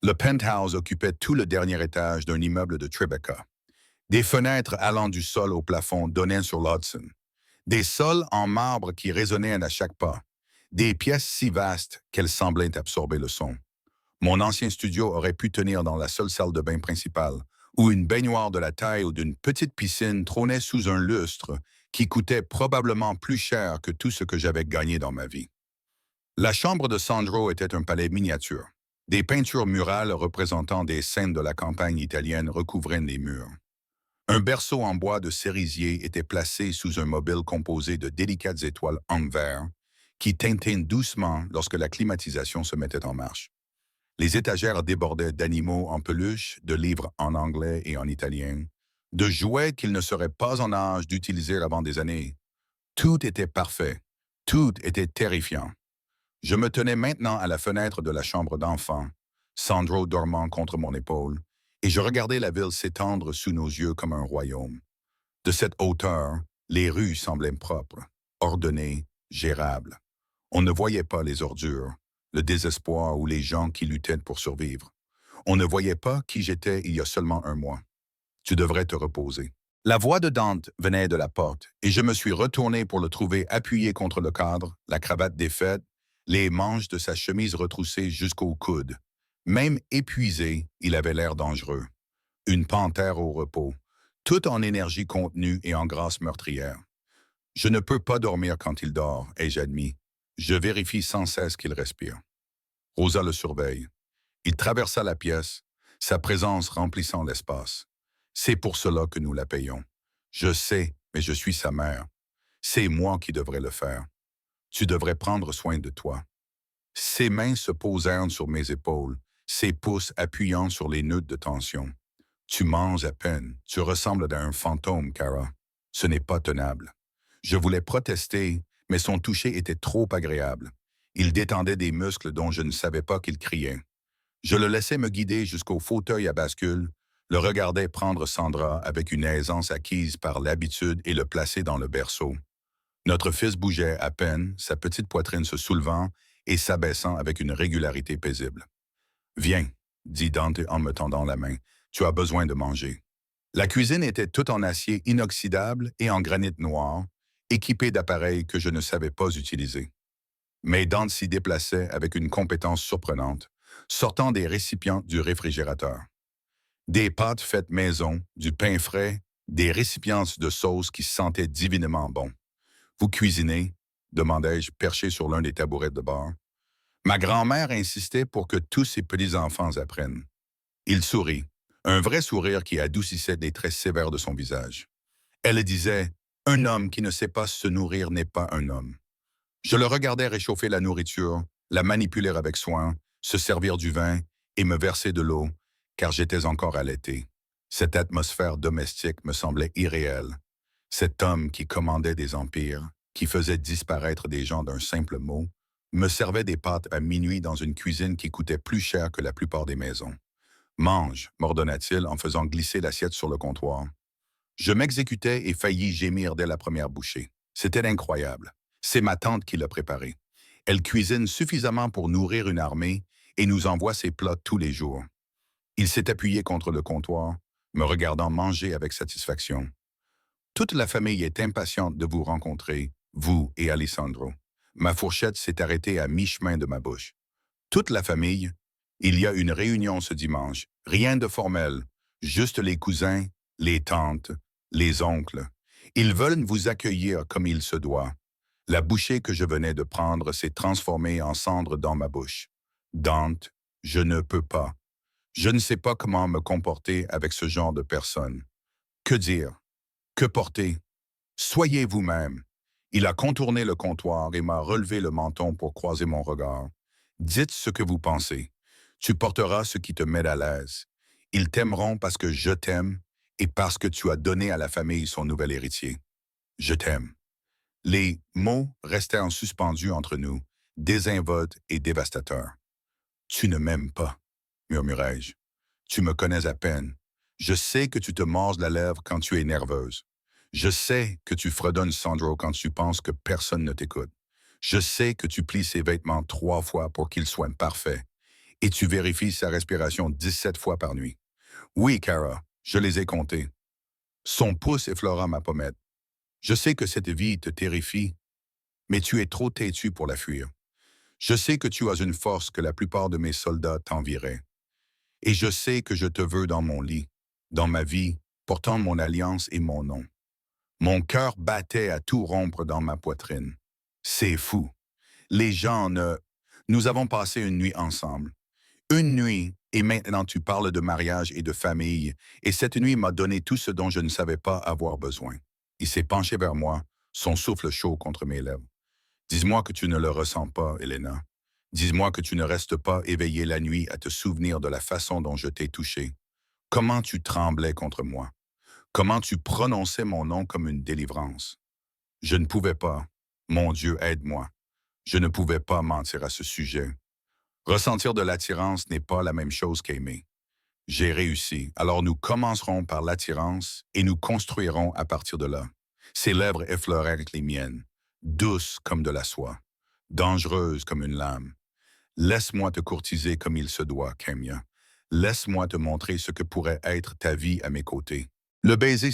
Le penthouse occupait tout le dernier étage d'un immeuble de Tribeca. Des fenêtres allant du sol au plafond donnaient sur l'Hudson. Des sols en marbre qui résonnaient à chaque pas. Des pièces si vastes qu'elles semblaient absorber le son. Mon ancien studio aurait pu tenir dans la seule salle de bain principale, où une baignoire de la taille d'une petite piscine trônait sous un lustre qui coûtait probablement plus cher que tout ce que j'avais gagné dans ma vie. La chambre de Sandro était un palais miniature. Des peintures murales représentant des scènes de la campagne italienne recouvraient les murs. Un berceau en bois de cerisier était placé sous un mobile composé de délicates étoiles en verre qui tintinent doucement lorsque la climatisation se mettait en marche. Les étagères débordaient d'animaux en peluche, de livres en anglais et en italien, de jouets qu'ils ne seraient pas en âge d'utiliser avant des années. Tout était parfait, tout était terrifiant. Je me tenais maintenant à la fenêtre de la chambre d'enfant, Sandro dormant contre mon épaule, et je regardais la ville s'étendre sous nos yeux comme un royaume. De cette hauteur, les rues semblaient propres, ordonnées, gérables. On ne voyait pas les ordures, le désespoir ou les gens qui luttaient pour survivre. On ne voyait pas qui j'étais il y a seulement un mois. Tu devrais te reposer. La voix de Dante venait de la porte, et je me suis retourné pour le trouver appuyé contre le cadre, la cravate défaite, les manches de sa chemise retroussées jusqu'au coude. Même épuisé, il avait l'air dangereux. Une panthère au repos, tout en énergie contenue et en grâce meurtrière. Je ne peux pas dormir quand il dort, ai-je admis. Je vérifie sans cesse qu'il respire. Rosa le surveille. Il traversa la pièce, sa présence remplissant l'espace. C'est pour cela que nous la payons. Je sais, mais je suis sa mère. C'est moi qui devrais le faire. Tu devrais prendre soin de toi. Ses mains se posèrent sur mes épaules, ses pouces appuyant sur les nœuds de tension. Tu manges à peine. Tu ressembles à un fantôme, Cara. Ce n'est pas tenable. Je voulais protester, mais son toucher était trop agréable. Il détendait des muscles dont je ne savais pas qu'il criait. Je le laissais me guider jusqu'au fauteuil à bascule, le regardais prendre Sandra avec une aisance acquise par l'habitude et le placer dans le berceau. Notre fils bougeait à peine, sa petite poitrine se soulevant et s'abaissant avec une régularité paisible. « Viens, dit Dante en me tendant la main, tu as besoin de manger. » La cuisine était toute en acier inoxydable et en granit noir, équipée d'appareils que je ne savais pas utiliser. Mes dents s'y déplaçaient avec une compétence surprenante, sortant des récipients du réfrigérateur. Des pâtes faites maison, du pain frais, des récipients de sauce qui sentaient divinement bon. « Vous cuisinez ?» demandai-je, perché sur l'un des tabourets de bord. Ma grand-mère insistait pour que tous ses petits-enfants apprennent. Il sourit, un vrai sourire qui adoucissait les traits sévères de son visage. Elle disait « Un homme qui ne sait pas se nourrir n'est pas un homme. » Je le regardais réchauffer la nourriture, la manipuler avec soin, se servir du vin et me verser de l'eau, car j'étais encore allaité. Cette atmosphère domestique me semblait irréelle. Cet homme qui commandait des empires, qui faisait disparaître des gens d'un simple mot, me servait des pâtes à minuit dans une cuisine qui coûtait plus cher que la plupart des maisons. « Mange » m'ordonna-t-il en faisant glisser l'assiette sur le comptoir. Je m'exécutais et faillis gémir dès la première bouchée. C'était incroyable. C'est ma tante qui l'a préparé. Elle cuisine suffisamment pour nourrir une armée et nous envoie ses plats tous les jours. Il s'est appuyé contre le comptoir, me regardant manger avec satisfaction. Toute la famille est impatiente de vous rencontrer, vous et Alessandro. Ma fourchette s'est arrêtée à mi-chemin de ma bouche. Toute la famille, il y a une réunion ce dimanche. Rien de formel, juste les cousins, les tantes, les oncles. Ils veulent vous accueillir comme il se doit. La bouchée que je venais de prendre s'est transformée en cendre dans ma bouche. Dante, je ne peux pas. Je ne sais pas comment me comporter avec ce genre de personnes. Que dire? Que porter? Soyez vous-même. Il a contourné le comptoir et m'a relevé le menton pour croiser mon regard. Dites ce que vous pensez. Tu porteras ce qui te met à l'aise. Ils t'aimeront parce que je t'aime et parce que tu as donné à la famille son nouvel héritier. Je t'aime. Les mots restèrent suspendus entre nous, désinvoltes et dévastateurs. Tu ne m'aimes pas, murmurai-je. Tu me connais à peine. Je sais que tu te mords la lèvre quand tu es nerveuse. Je sais que tu fredonnes Sandro quand tu penses que personne ne t'écoute. Je sais que tu plies ses vêtements 3 fois pour qu'ils soient parfaits. Et tu vérifies sa respiration 17 fois par nuit. Oui, Cara, je les ai comptés. Son pouce effleura ma pommette. Je sais que cette vie te terrifie, mais tu es trop têtu pour la fuir. Je sais que tu as une force que la plupart de mes soldats t'envieraient. Et je sais que je te veux dans mon lit, dans ma vie, portant mon alliance et mon nom. Mon cœur battait à tout rompre dans ma poitrine. C'est fou. Les gens ne... Nous avons passé une nuit ensemble. Une nuit, et maintenant tu parles de mariage et de famille, et cette nuit m'a donné tout ce dont je ne savais pas avoir besoin. Il s'est penché vers moi, son souffle chaud contre mes lèvres. Dis-moi que tu ne le ressens pas, Elena. Dis-moi que tu ne restes pas éveillé la nuit à te souvenir de la façon dont je t'ai touché. Comment tu tremblais contre moi. Comment tu prononçais mon nom comme une délivrance. Je ne pouvais pas. Mon Dieu, aide-moi. Je ne pouvais pas mentir à ce sujet. Ressentir de l'attirance n'est pas la même chose qu'aimer. J'ai réussi, alors nous commencerons par l'attirance et nous construirons à partir de là. Ses lèvres effleurèrent les miennes, douces comme de la soie, dangereuses comme une lame. Laisse-moi te courtiser comme il se doit, Kemia. Laisse-moi te montrer ce que pourrait être ta vie à mes côtés. Le baiser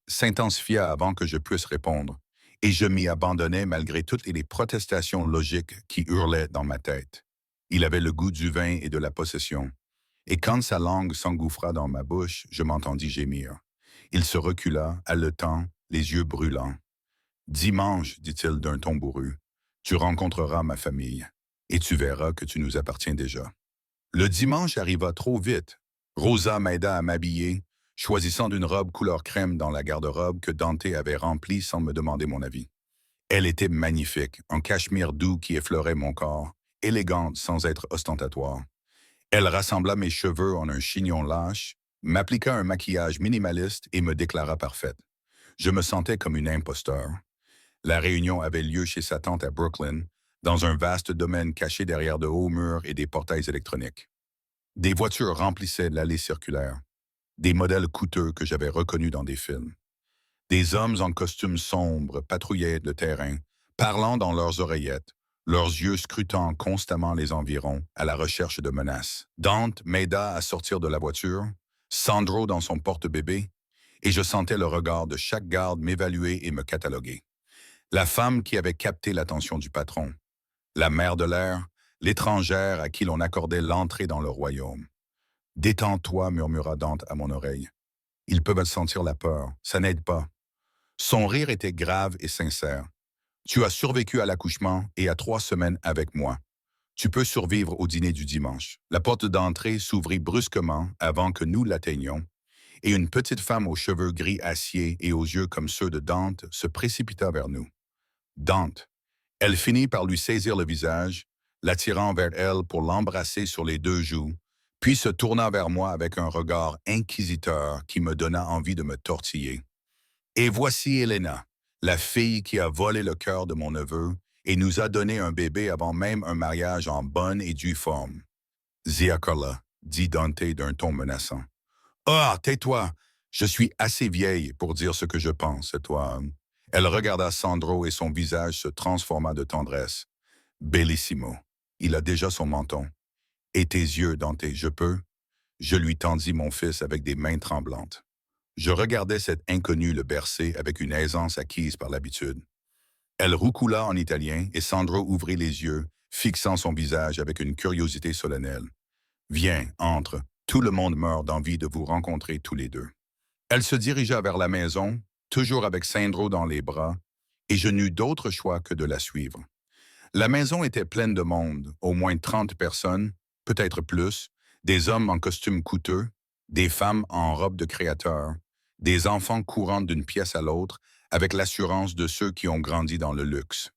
s'intensifia avant que je puisse répondre, et je m'y abandonnais malgré toutes les protestations logiques qui hurlaient dans ma tête. Il avait le goût du vin et de la possession. Et quand sa langue s'engouffra dans ma bouche, je m'entendis gémir. Il se recula, haletant, les yeux brûlants. « Dimanche, dit-il d'un ton bourru, tu rencontreras ma famille, et tu verras que tu nous appartiens déjà. » Le dimanche arriva trop vite. Rosa m'aida à m'habiller, choisissant d'une robe couleur crème dans la garde-robe que Dante avait remplie sans me demander mon avis. Elle était magnifique, en cachemire doux qui effleurait mon corps, élégante sans être ostentatoire. Elle rassembla mes cheveux en un chignon lâche, m'appliqua un maquillage minimaliste et me déclara parfaite. Je me sentais comme une imposteur. La réunion avait lieu chez sa tante à Brooklyn, dans un vaste domaine caché derrière de hauts murs et des portails électroniques. Des voitures remplissaient l'allée circulaire, des modèles coûteux que j'avais reconnus dans des films. Des hommes en costumes sombres patrouillaient le terrain, parlant dans leurs oreillettes, leurs yeux scrutant constamment les environs à la recherche de menaces. Dante m'aida à sortir de la voiture, Sandro dans son porte-bébé, et je sentais le regard de chaque garde m'évaluer et me cataloguer. La femme qui avait capté l'attention du patron, la mère de l'air, l'étrangère à qui l'on accordait l'entrée dans le royaume. Détends-toi, murmura Dante à mon oreille. Ils peuvent sentir la peur, ça n'aide pas. Son rire était grave et sincère. Tu as survécu à l'accouchement et à 3 semaines avec moi. Tu peux survivre au dîner du dimanche. La porte d'entrée s'ouvrit brusquement avant que nous l'atteignions, et une petite femme aux cheveux gris acier et aux yeux comme ceux de Dante se précipita vers nous. Dante. Elle finit par lui saisir le visage, l'attirant vers elle pour l'embrasser sur les 2 joues, puis se tourna vers moi avec un regard inquisiteur qui me donna envie de me tortiller. Et voici Elena, la fille qui a volé le cœur de mon neveu et nous a donné un bébé avant même un mariage en bonne et due forme. Zia Carla, dit Dante d'un ton menaçant. Ah, tais-toi, je suis assez vieille pour dire ce que je pense, toi. Elle regarda Sandro et son visage se transforma de tendresse. Bellissimo. Il a déjà son menton. Et tes yeux, Dante, je peux? Je lui tendis mon fils avec des mains tremblantes. Je regardais cette inconnue le bercer avec une aisance acquise par l'habitude. Elle roucoula en italien et Sandro ouvrit les yeux, fixant son visage avec une curiosité solennelle. Viens, entre, tout le monde meurt d'envie de vous rencontrer tous les deux. Elle se dirigea vers la maison, toujours avec Sandro dans les bras, et je n'eus d'autre choix que de la suivre. La maison était pleine de monde, au moins 30 personnes, peut-être plus, des hommes en costumes coûteux, des femmes en robes de créateurs, des enfants courant d'une pièce à l'autre avec l'assurance de ceux qui ont grandi dans le luxe.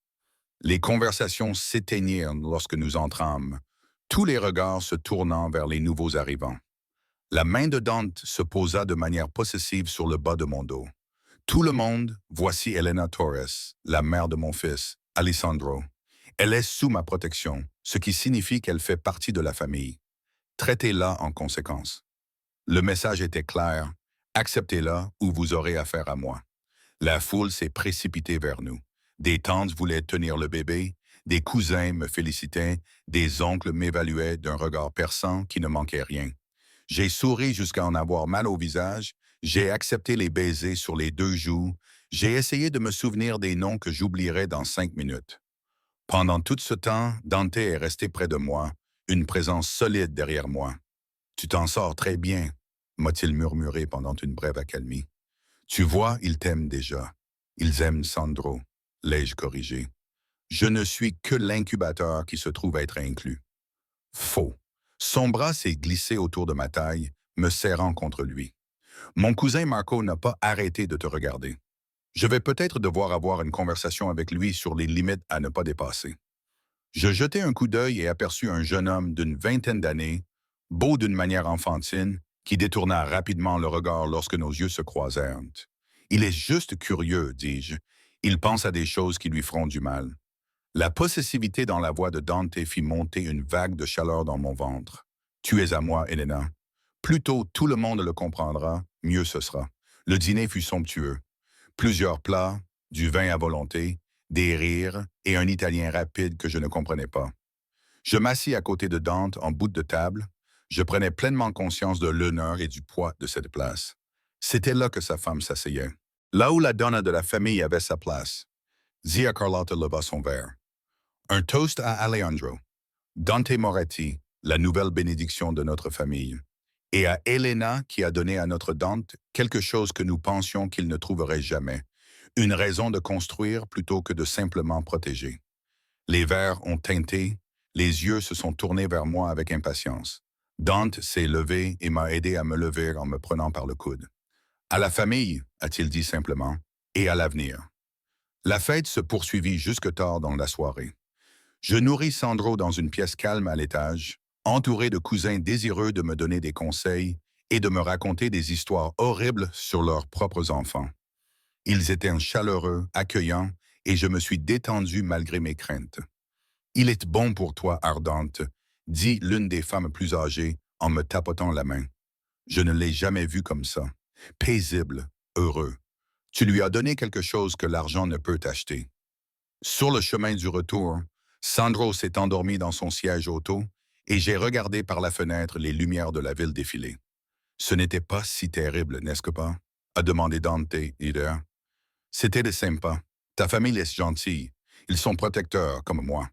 Les conversations s'éteignirent lorsque nous entrâmes, tous les regards se tournant vers les nouveaux arrivants. La main de Dante se posa de manière possessive sur le bas de mon dos. Tout le monde, voici Elena Torres, la mère de mon fils, Alessandro. Elle est sous ma protection, ce qui signifie qu'elle fait partie de la famille. Traitez-la en conséquence. Le message était clair. Acceptez-la ou vous aurez affaire à moi. La foule s'est précipitée vers nous. Des tantes voulaient tenir le bébé, des cousins me félicitaient, des oncles m'évaluaient d'un regard perçant qui ne manquait rien. J'ai souri jusqu'à en avoir mal au visage, j'ai accepté les baisers sur les 2 joues, j'ai essayé de me souvenir des noms que j'oublierais dans 5 minutes. Pendant tout ce temps, Dante est resté près de moi, une présence solide derrière moi. « Tu t'en sors très bien », m'a-t-il murmuré pendant une brève accalmie. « Tu vois, ils t'aiment déjà. Ils aiment Sandro », l'ai-je corrigé. Je ne suis que l'incubateur qui se trouve être inclus. Faux. Son bras s'est glissé autour de ma taille, me serrant contre lui. Mon cousin Marco n'a pas arrêté de te regarder. Je vais peut-être devoir avoir une conversation avec lui sur les limites à ne pas dépasser. Je jetai un coup d'œil et aperçus un jeune homme d'une 20aine d'années, beau d'une manière enfantine, qui détourna rapidement le regard lorsque nos yeux se croisèrent. Il est juste curieux, dis-je. Il pense à des choses qui lui feront du mal. La possessivité dans la voix de Dante fit monter une vague de chaleur dans mon ventre. Tu es à moi, Elena. Plus tôt tout le monde le comprendra, mieux ce sera. Le dîner fut somptueux. Plusieurs plats, du vin à volonté, des rires et un italien rapide que je ne comprenais pas. Je m'assis à côté de Dante en bout de table. Je prenais pleinement conscience de l'honneur et du poids de cette place. C'était là que sa femme s'asseyait. Là où la donna de la famille avait sa place. Zia Carlotta leva son verre. Un toast à Alejandro, Dante Moretti, la nouvelle bénédiction de notre famille, et à Elena qui a donné à notre Dante quelque chose que nous pensions qu'il ne trouverait jamais, une raison de construire plutôt que de simplement protéger. Les verres ont teinté, Les yeux se sont tournés vers moi avec impatience. Dante s'est levé et m'a aidé à me lever en me prenant par le coude. À la famille, a-t-il dit simplement, et à l'avenir. La fête se poursuivit jusque tard dans la soirée. Je nourris Sandro dans une pièce calme à l'étage, entouré de cousins désireux de me donner des conseils et de me raconter des histoires horribles sur leurs propres enfants. Ils étaient chaleureux, accueillants, et je me suis détendu malgré mes craintes. Il est bon pour toi, Ardente, dit l'une des femmes plus âgées en me tapotant la main. Je ne l'ai jamais vu comme ça. Paisible, heureux. Tu lui as donné quelque chose que l'argent ne peut acheter. Sur le chemin du retour, Sandro s'est endormi dans son siège auto et j'ai regardé par la fenêtre les lumières de la ville défiler. Ce n'était pas si terrible, n'est-ce que pas? A demandé Dante, Ida. C'était sympa. Ta famille est gentille. Ils sont protecteurs, comme moi.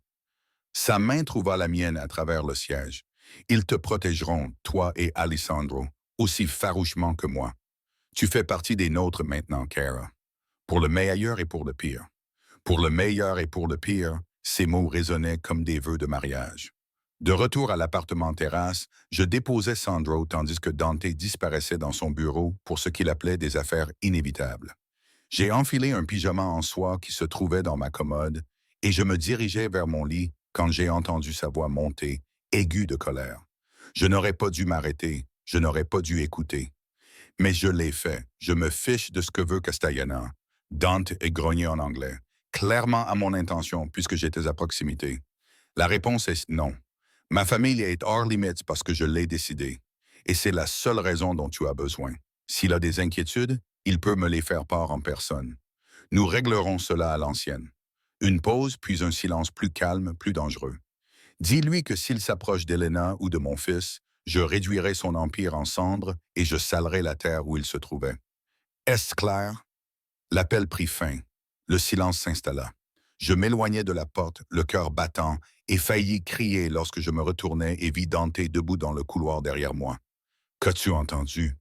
Sa main trouva la mienne à travers le siège. Ils te protégeront, toi et Alessandro, aussi farouchement que moi. Tu fais partie des nôtres maintenant, Cara. Pour le meilleur et pour le pire. Pour le meilleur et pour le pire, ces mots résonnaient comme des vœux de mariage. De retour à l'appartement terrasse, je déposais Sandro tandis que Dante disparaissait dans son bureau pour ce qu'il appelait des affaires inévitables. J'ai enfilé un pyjama en soie qui se trouvait dans ma commode et je me dirigeais vers mon lit quand j'ai entendu sa voix monter, aiguë de colère. Je n'aurais pas dû m'arrêter, je n'aurais pas dû écouter. Mais je l'ai fait, je me fiche de ce que veut Castellana. Dante est grogné en anglais, clairement à mon intention puisque j'étais à proximité. La réponse est non. Ma famille est hors limite parce que je l'ai décidé. Et c'est la seule raison dont tu as besoin. S'il a des inquiétudes, il peut me les faire part en personne. Nous réglerons cela à l'ancienne. Une pause, puis un silence plus calme, plus dangereux. Dis-lui que s'il s'approche d'Elena ou de mon fils, je réduirai son empire en cendres et je salerai la terre où il se trouvait. Est-ce clair? L'appel prit fin. Le silence s'installa. Je m'éloignai de la porte, le cœur battant, et faillis crier lorsque je me retournai et vis Dante debout dans le couloir derrière moi. « Qu'as-tu entendu? »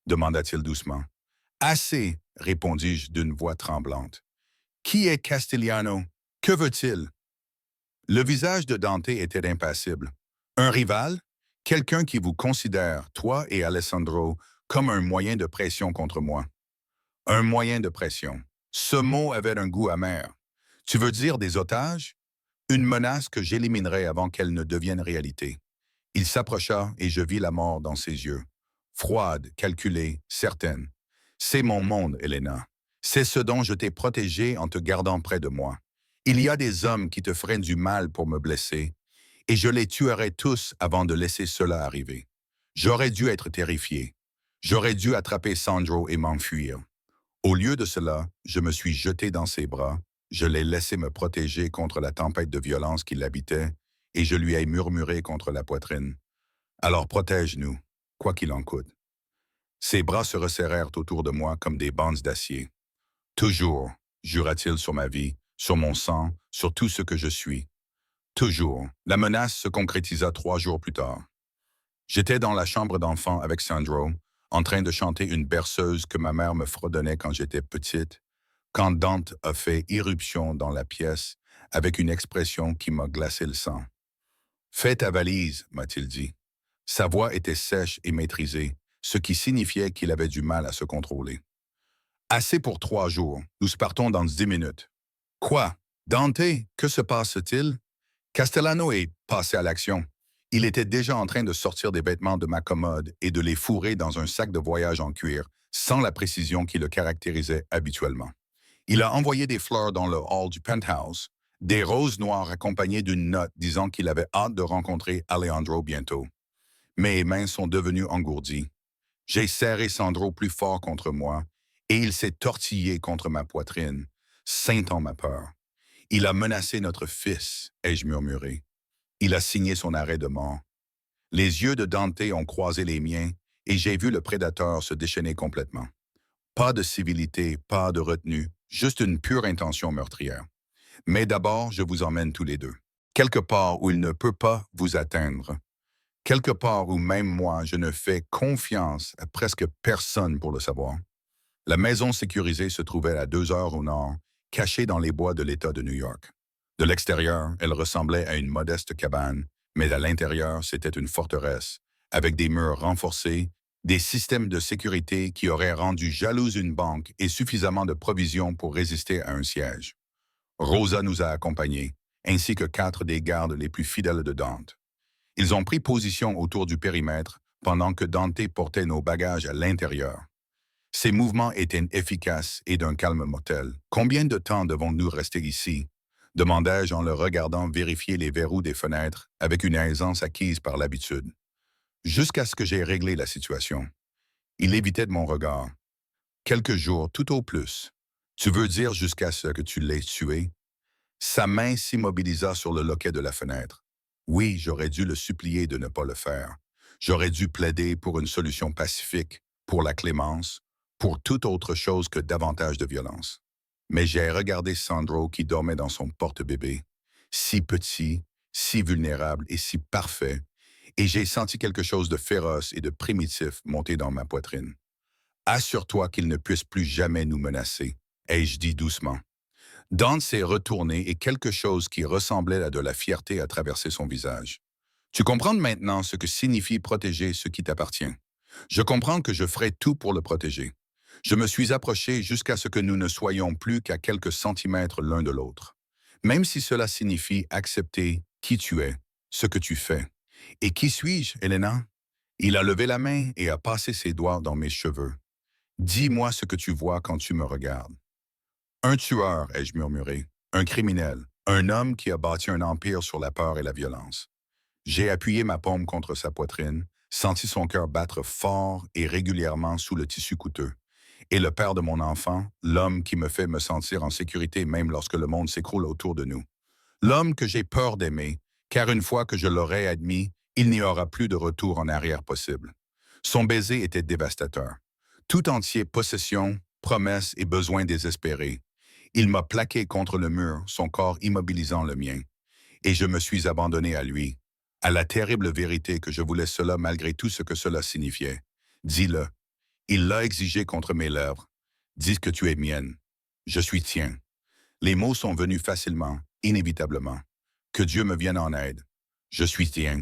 demanda-t-il doucement. « Assez, répondis-je d'une voix tremblante. « Qui est Castellano? Que veut-il? » Le visage de Dante était impassible. Un rival? Quelqu'un qui vous considère, toi et Alessandro, comme un moyen de pression contre moi. Un moyen de pression. Ce mot avait un goût amer. Tu veux dire des otages? Une menace que j'éliminerai avant qu'elle ne devienne réalité. Il s'approcha et je vis la mort dans ses yeux. Froide, calculée, certaine. C'est mon monde, Elena. C'est ce dont je t'ai protégé en te gardant près de moi. Il y a des hommes qui te feraient du mal pour me blesser, et je les tuerai tous avant de laisser cela arriver. J'aurais dû être terrifié. J'aurais dû attraper Sandro et m'enfuir. Au lieu de cela, je me suis jeté dans ses bras, je l'ai laissé me protéger contre la tempête de violence qui l'habitait, et je lui ai murmuré contre la poitrine. Alors protège-nous, quoi qu'il en coûte. Ses bras se resserrèrent autour de moi comme des bandes d'acier. Toujours, jura-t-il sur ma vie, sur mon sang, sur tout ce que je suis. Toujours. La menace se concrétisa 3 jours plus tard. J'étais dans la chambre d'enfant avec Sandro, en train de chanter une berceuse que ma mère me fredonnait quand j'étais petite, quand Dante a fait irruption dans la pièce avec une expression qui m'a glacé le sang. « Fais ta valise, m'a-t-il dit. » Sa voix était sèche et maîtrisée, ce qui signifiait qu'il avait du mal à se contrôler. « Assez pour 3 jours. Nous partons dans 10 minutes. »« Quoi? Dante, que se passe-t-il? » Castellano est passé à l'action. Il était déjà en train de sortir des vêtements de ma commode et de les fourrer dans un sac de voyage en cuir, sans la précision qui le caractérisait habituellement. Il a envoyé des fleurs dans le hall du penthouse, des roses noires accompagnées d'une note disant qu'il avait hâte de rencontrer Alejandro bientôt. Mes mains sont devenues engourdies. J'ai serré Sandro plus fort contre moi et il s'est tortillé contre ma poitrine, sentant ma peur. Il a menacé notre fils, ai-je murmuré. Il a signé son arrêt de mort. Les yeux de Dante ont croisé les miens et j'ai vu le prédateur se déchaîner complètement. Pas de civilité, pas de retenue, juste une pure intention meurtrière. Mais d'abord, je vous emmène tous les deux. Quelque part où il ne peut pas vous atteindre. Quelque part où même moi, je ne fais confiance à presque personne pour le savoir. La maison sécurisée se trouvait à 2 heures au nord, cachée dans les bois de l'État de New York. De l'extérieur, elle ressemblait à une modeste cabane, mais à l'intérieur, c'était une forteresse, avec des murs renforcés, des systèmes de sécurité qui auraient rendu jalouse une banque et suffisamment de provisions pour résister à un siège. Rosa nous a accompagnés, ainsi que 4 des gardes les plus fidèles de Dante. Ils ont pris position autour du périmètre pendant que Dante portait nos bagages à l'intérieur. Ces mouvements étaient efficaces et d'un calme mortel. Combien de temps devons-nous rester ici? Demandai-je en le regardant vérifier les verrous des fenêtres avec une aisance acquise par l'habitude. Jusqu'à ce que j'aie réglé la situation. Il évitait de mon regard. Quelques jours, tout au plus. Tu veux dire jusqu'à ce que tu l'aies tué? Sa main s'immobilisa sur le loquet de la fenêtre. Oui, j'aurais dû le supplier de ne pas le faire. J'aurais dû plaider pour une solution pacifique, pour la clémence, pour toute autre chose que davantage de violence. Mais j'ai regardé Sandro qui dormait dans son porte-bébé, si petit, si vulnérable et si parfait, et j'ai senti quelque chose de féroce et de primitif monter dans ma poitrine. Assure-toi qu'il ne puisse plus jamais nous menacer, ai-je dit doucement. Dante s'est retourné et quelque chose qui ressemblait à de la fierté a traversé son visage. Tu comprends maintenant ce que signifie protéger ce qui t'appartient. Je comprends que je ferai tout pour le protéger. Je me suis approché jusqu'à ce que nous ne soyons plus qu'à quelques centimètres l'un de l'autre. Même si cela signifie accepter qui tu es, ce que tu fais. Et qui suis-je, Elena? Il a levé la main et a passé ses doigts dans mes cheveux. Dis-moi ce que tu vois quand tu me regardes. Un tueur, ai-je murmuré, un criminel, un homme qui a bâti un empire sur la peur et la violence. J'ai appuyé ma paume contre sa poitrine, senti son cœur battre fort et régulièrement sous le tissu coûteux. Et le père de mon enfant, l'homme qui me fait me sentir en sécurité même lorsque le monde s'écroule autour de nous. L'homme que j'ai peur d'aimer, car une fois que je l'aurai admis, il n'y aura plus de retour en arrière possible. Son baiser était dévastateur. Tout entier possession, promesse et besoin désespérés. Il m'a plaqué contre le mur, son corps immobilisant le mien. Et je me suis abandonné à lui, à la terrible vérité que je voulais cela malgré tout ce que cela signifiait. Dis-le. Il l'a exigé contre mes lèvres. Dis que tu es mienne. Je suis tien. Les mots sont venus facilement, inévitablement. Que Dieu me vienne en aide. Je suis tien.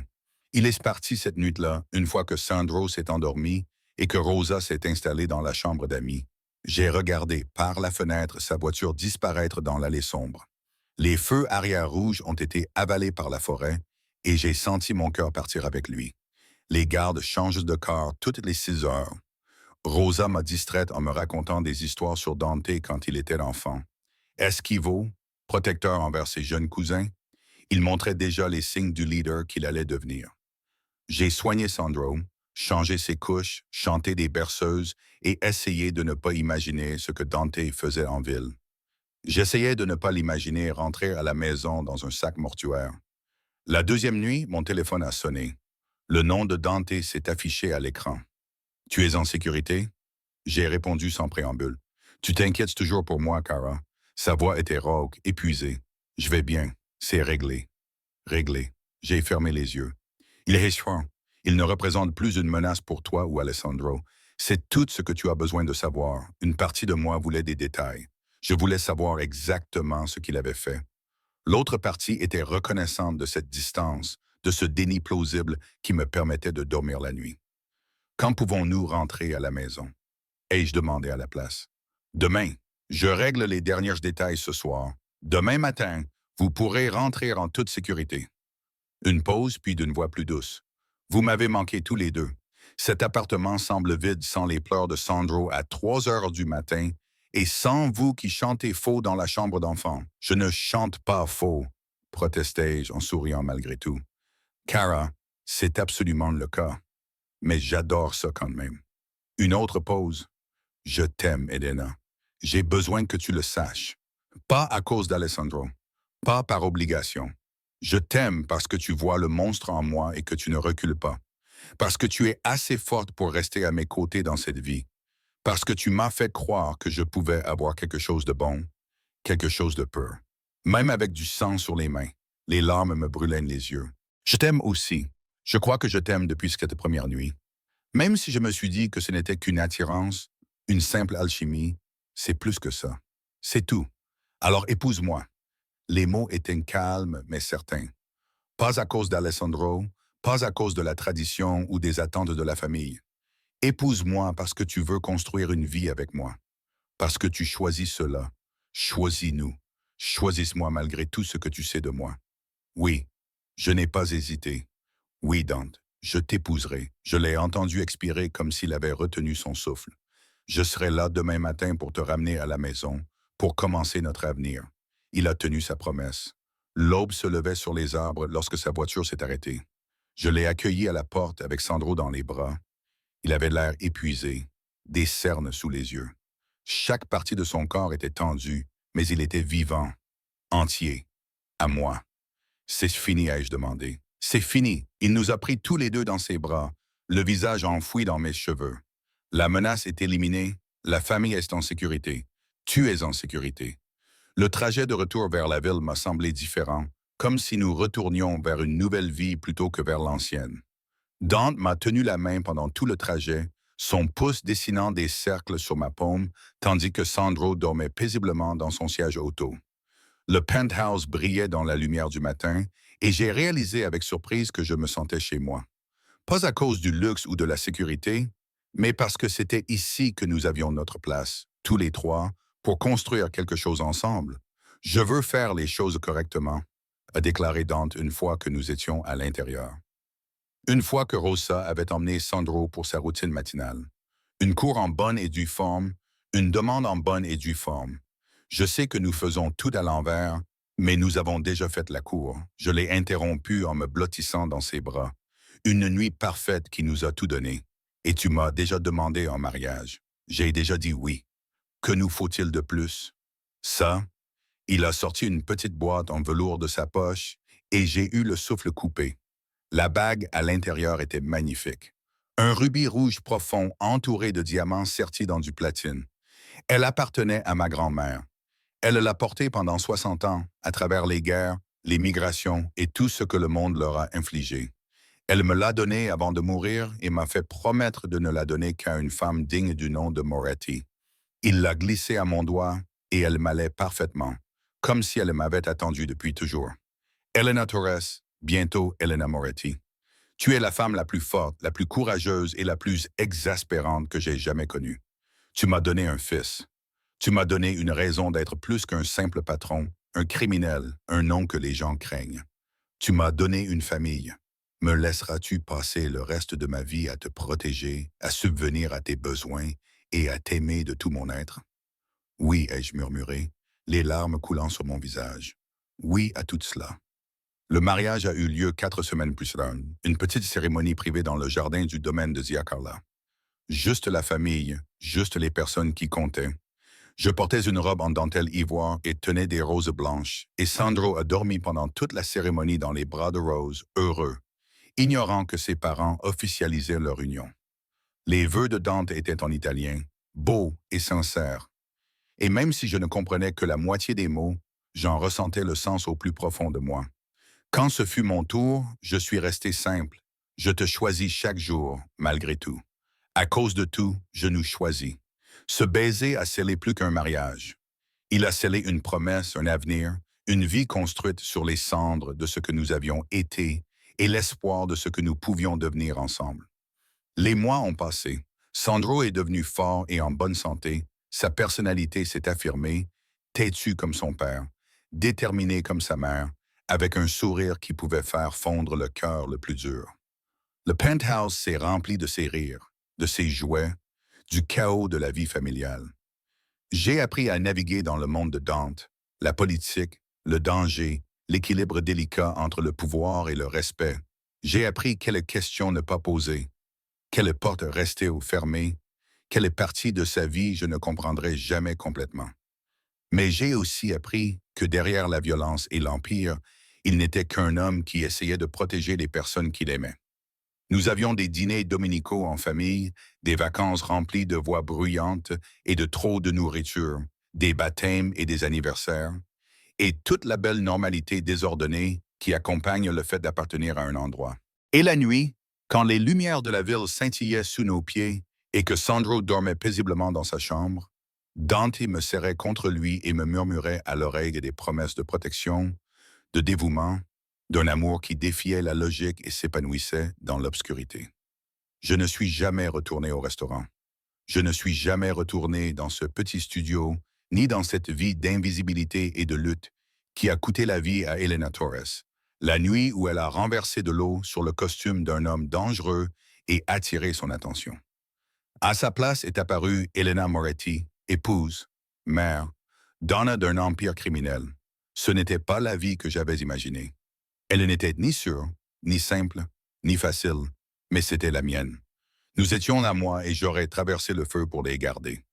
Il est parti cette nuit-là, une fois que Sandro s'est endormi et que Rosa s'est installée dans la chambre d'amis. J'ai regardé par la fenêtre sa voiture disparaître dans l'allée sombre. Les feux arrière rouges ont été avalés par la forêt et j'ai senti mon cœur partir avec lui. Les gardes changent de corps toutes les 6 heures. Rosa m'a distraite en me racontant des histoires sur Dante quand il était enfant. Esquiveau, protecteur envers ses jeunes cousins, il montrait déjà les signes du leader qu'il allait devenir. J'ai soigné Sandro, changé ses couches, chanté des berceuses et essayé de ne pas imaginer ce que Dante faisait en ville. J'essayais de ne pas l'imaginer rentrer à la maison dans un sac mortuaire. La deuxième nuit, mon téléphone a sonné. Le nom de Dante s'est affiché à l'écran. « Tu es en sécurité? » J'ai répondu sans préambule. « Tu t'inquiètes toujours pour moi, Cara. » Sa voix était rauque, épuisée. « Je vais bien. C'est réglé. » Réglé. J'ai fermé les yeux. Il est franc. Il ne représente plus une menace pour toi ou Alessandro. C'est tout ce que tu as besoin de savoir. Une partie de moi voulait des détails. Je voulais savoir exactement ce qu'il avait fait. L'autre partie était reconnaissante de cette distance, de ce déni plausible qui me permettait de dormir la nuit. Quand pouvons-nous rentrer à la maison? Ai-je demandé à la place. Demain. Je règle les derniers détails ce soir. Demain matin, vous pourrez rentrer en toute sécurité. Une pause, puis d'une voix plus douce. Vous m'avez manqué tous les deux. Cet appartement semble vide sans les pleurs de Sandro à 3 heures du matin et sans vous qui chantez faux dans la chambre d'enfant. Je ne chante pas faux, protestai-je en souriant malgré tout. Cara, c'est absolument le cas. Mais j'adore ça quand même. Une autre pause. Je t'aime, Elena. J'ai besoin que tu le saches. Pas à cause d'Alessandro. Pas par obligation. Je t'aime parce que tu vois le monstre en moi et que tu ne recules pas. Parce que tu es assez forte pour rester à mes côtés dans cette vie. Parce que tu m'as fait croire que je pouvais avoir quelque chose de bon, quelque chose de pur. Même avec du sang sur les mains, les larmes me brûlaient les yeux. Je t'aime aussi. Je crois que je t'aime depuis cette première nuit. Même si je me suis dit que ce n'était qu'une attirance, une simple alchimie, c'est plus que ça. C'est tout. Alors épouse-moi. Les mots étaient calmes mais certains. Pas à cause d'Alessandro, pas à cause de la tradition ou des attentes de la famille. Épouse-moi parce que tu veux construire une vie avec moi. Parce que tu choisis cela. Choisis-nous. Choisis-moi malgré tout ce que tu sais de moi. Oui, je n'ai pas hésité. Oui, Dante, je t'épouserai. Je l'ai entendu expirer comme s'il avait retenu son souffle. Je serai là demain matin pour te ramener à la maison, pour commencer notre avenir. Il a tenu sa promesse. L'aube se levait sur les arbres lorsque sa voiture s'est arrêtée. Je l'ai accueilli à la porte avec Sandro dans les bras. Il avait l'air épuisé, des cernes sous les yeux. Chaque partie de son corps était tendue, mais il était vivant, entier, à moi. C'est fini, ai-je demandé. C'est fini. Il nous a pris tous les deux dans ses bras, le visage enfoui dans mes cheveux. La menace est éliminée, la famille est en sécurité. Tu es en sécurité. Le trajet de retour vers la ville m'a semblé différent, comme si nous retournions vers une nouvelle vie plutôt que vers l'ancienne. Dante m'a tenu la main pendant tout le trajet, son pouce dessinant des cercles sur ma paume, tandis que Sandro dormait paisiblement dans son siège auto. Le penthouse brillait dans la lumière du matin, et j'ai réalisé avec surprise que je me sentais chez moi. Pas à cause du luxe ou de la sécurité, mais parce que c'était ici que nous avions notre place, tous les trois, pour construire quelque chose ensemble. Je veux faire les choses correctement, a déclaré Dante une fois que nous étions à l'intérieur. Une fois que Rosa avait emmené Sandro pour sa routine matinale. Une cour en bonne et due forme, une demande en bonne et due forme. Je sais que nous faisons tout à l'envers, mais nous avons déjà fait la cour. Je l'ai interrompu en me blottissant dans ses bras. Une nuit parfaite qui nous a tout donné. Et tu m'as déjà demandé en mariage. J'ai déjà dit oui. Que nous faut-il de plus? Ça, il a sorti une petite boîte en velours de sa poche et j'ai eu le souffle coupé. La bague à l'intérieur était magnifique. Un rubis rouge profond entouré de diamants sertis dans du platine. Elle appartenait à ma grand-mère. Elle l'a portée pendant 60 ans, à travers les guerres, les migrations et tout ce que le monde leur a infligé. Elle me l'a donnée avant de mourir et m'a fait promettre de ne la donner qu'à une femme digne du nom de Moretti. Il l'a glissée à mon doigt et elle m'allait parfaitement, comme si elle m'avait attendu depuis toujours. Elena Torres, bientôt Elena Moretti. Tu es la femme la plus forte, la plus courageuse et la plus exaspérante que j'ai jamais connue. Tu m'as donné un fils. Tu m'as donné une raison d'être plus qu'un simple patron, un criminel, un nom que les gens craignent. Tu m'as donné une famille. Me laisseras-tu passer le reste de ma vie à te protéger, à subvenir à tes besoins et à t'aimer de tout mon être? Oui, ai-je murmuré, les larmes coulant sur mon visage. Oui à tout cela. Le mariage a eu lieu 4 semaines plus tard, une petite cérémonie privée dans le jardin du domaine de Zia Carla. Juste la famille, juste les personnes qui comptaient. Je portais une robe en dentelle ivoire et tenais des roses blanches, et Sandro a dormi pendant toute la cérémonie dans les bras de Rose, heureux, ignorant que ses parents officialisaient leur union. Les vœux de Dante étaient en italien, beaux et sincères. Et même si je ne comprenais que la moitié des mots, j'en ressentais le sens au plus profond de moi. Quand ce fut mon tour, je suis resté simple. Je te choisis chaque jour, malgré tout. À cause de tout, je nous choisis. Ce baiser a scellé plus qu'un mariage. Il a scellé une promesse, un avenir, une vie construite sur les cendres de ce que nous avions été et l'espoir de ce que nous pouvions devenir ensemble. Les mois ont passé. Sandro est devenu fort et en bonne santé. Sa personnalité s'est affirmée, têtu comme son père, déterminé comme sa mère, avec un sourire qui pouvait faire fondre le cœur le plus dur. Le penthouse s'est rempli de ses rires, de ses jouets, du chaos de la vie familiale. J'ai appris à naviguer dans le monde de Dante, la politique, le danger, l'équilibre délicat entre le pouvoir et le respect. J'ai appris quelles questions ne pas poser, quelles portes rester ou fermer, quelle partie de sa vie je ne comprendrai jamais complètement. Mais j'ai aussi appris que derrière la violence et l'empire, il n'était qu'un homme qui essayait de protéger les personnes qu'il aimait. Nous avions des dîners dominicaux en famille, des vacances remplies de voix bruyantes et de trop de nourriture, des baptêmes et des anniversaires, et toute la belle normalité désordonnée qui accompagne le fait d'appartenir à un endroit. Et la nuit, quand les lumières de la ville scintillaient sous nos pieds et que Sandro dormait paisiblement dans sa chambre, Dante me serrait contre lui et me murmurait à l'oreille des promesses de protection, de dévouement, d'un amour qui défiait la logique et s'épanouissait dans l'obscurité. Je ne suis jamais retourné au restaurant. Je ne suis jamais retourné dans ce petit studio, ni dans cette vie d'invisibilité et de lutte qui a coûté la vie à Elena Torres, la nuit où elle a renversé de l'eau sur le costume d'un homme dangereux et attiré son attention. À sa place est apparue Elena Moretti, épouse, mère, donna d'un empire criminel. Ce n'était pas la vie que j'avais imaginée. Elle n'était ni sûre, ni simple, ni facile, mais c'était la mienne. Nous étions à moi et j'aurais traversé le feu pour les garder.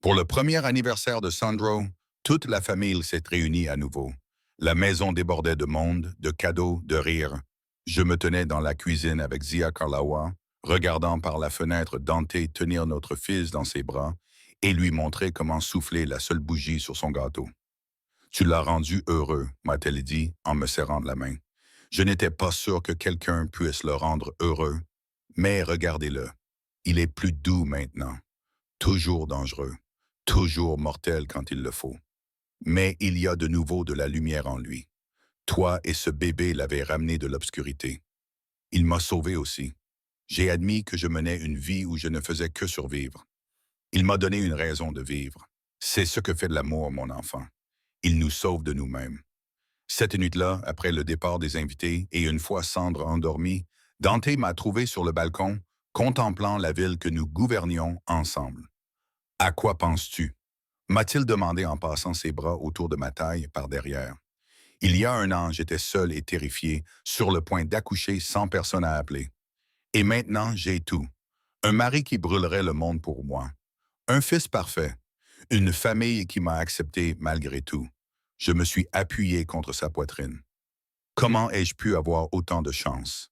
Pour le premier anniversaire de Sandro, toute la famille s'est réunie à nouveau. La maison débordait de monde, de cadeaux, de rires. Je me tenais dans la cuisine avec Zia Karlawa, regardant par la fenêtre Dante tenir notre fils dans ses bras et lui montrer comment souffler la seule bougie sur son gâteau. Tu l'as rendu heureux, m'a-t-elle dit en me serrant de la main. Je n'étais pas sûr que quelqu'un puisse le rendre heureux, mais regardez-le. Il est plus doux maintenant, toujours dangereux, toujours mortel quand il le faut. Mais il y a de nouveau de la lumière en lui. Toi et ce bébé l'avez ramené de l'obscurité. Il m'a sauvé aussi. J'ai admis que je menais une vie où je ne faisais que survivre. Il m'a donné une raison de vivre. C'est ce que fait l'amour, mon enfant. Il nous sauve de nous-mêmes. Cette nuit-là, après le départ des invités et une fois Sandre endormie, Dante m'a trouvé sur le balcon, contemplant la ville que nous gouvernions ensemble. « À quoi penses-tu » m'a-t-il demandé en passant ses bras autour de ma taille par derrière. Il y a un an, j'étais seul et terrifié, sur le point d'accoucher sans personne à appeler. Et maintenant, j'ai tout. Un mari qui brûlerait le monde pour moi. Un fils parfait. Une famille qui m'a accepté malgré tout. Je me suis appuyé contre sa poitrine. Comment ai-je pu avoir autant de chance?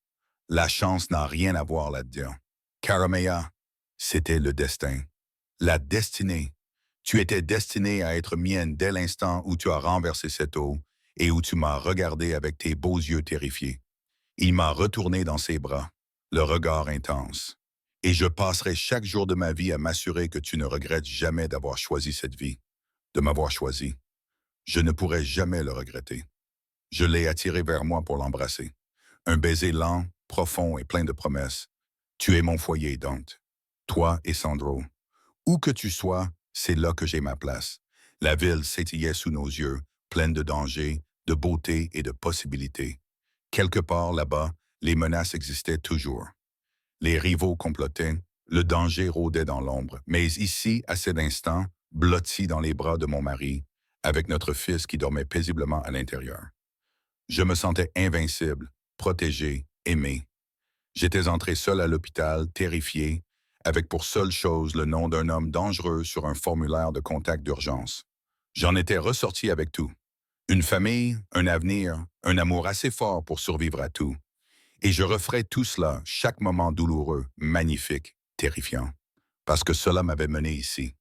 La chance n'a rien à voir là-dedans. Caramea, c'était le destin. La destinée. Tu étais destinée à être mienne dès l'instant où tu as renversé cette eau et où tu m'as regardé avec tes beaux yeux terrifiés. Il m'a retourné dans ses bras, le regard intense. Et je passerai chaque jour de ma vie à m'assurer que tu ne regrettes jamais d'avoir choisi cette vie, de m'avoir choisi. Je ne pourrai jamais le regretter. Je l'ai attiré vers moi pour l'embrasser. Un baiser lent, profond et plein de promesses. Tu es mon foyer, Dante. Toi et Sandro. Où que tu sois, c'est là que j'ai ma place. La ville s'étillait sous nos yeux, pleine de dangers, de beauté et de possibilités. Quelque part là-bas, les menaces existaient toujours. Les rivaux complotaient, le danger rôdait dans l'ombre, mais ici, à cet instant, blotti dans les bras de mon mari, avec notre fils qui dormait paisiblement à l'intérieur. Je me sentais invincible, protégé, aimé. J'étais entré seul à l'hôpital, terrifié, avec pour seule chose le nom d'un homme dangereux sur un formulaire de contact d'urgence. J'en étais ressorti avec tout. Une famille, un avenir, un amour assez fort pour survivre à tout. Et je referais tout cela, chaque moment douloureux, magnifique, terrifiant, parce que cela m'avait mené ici.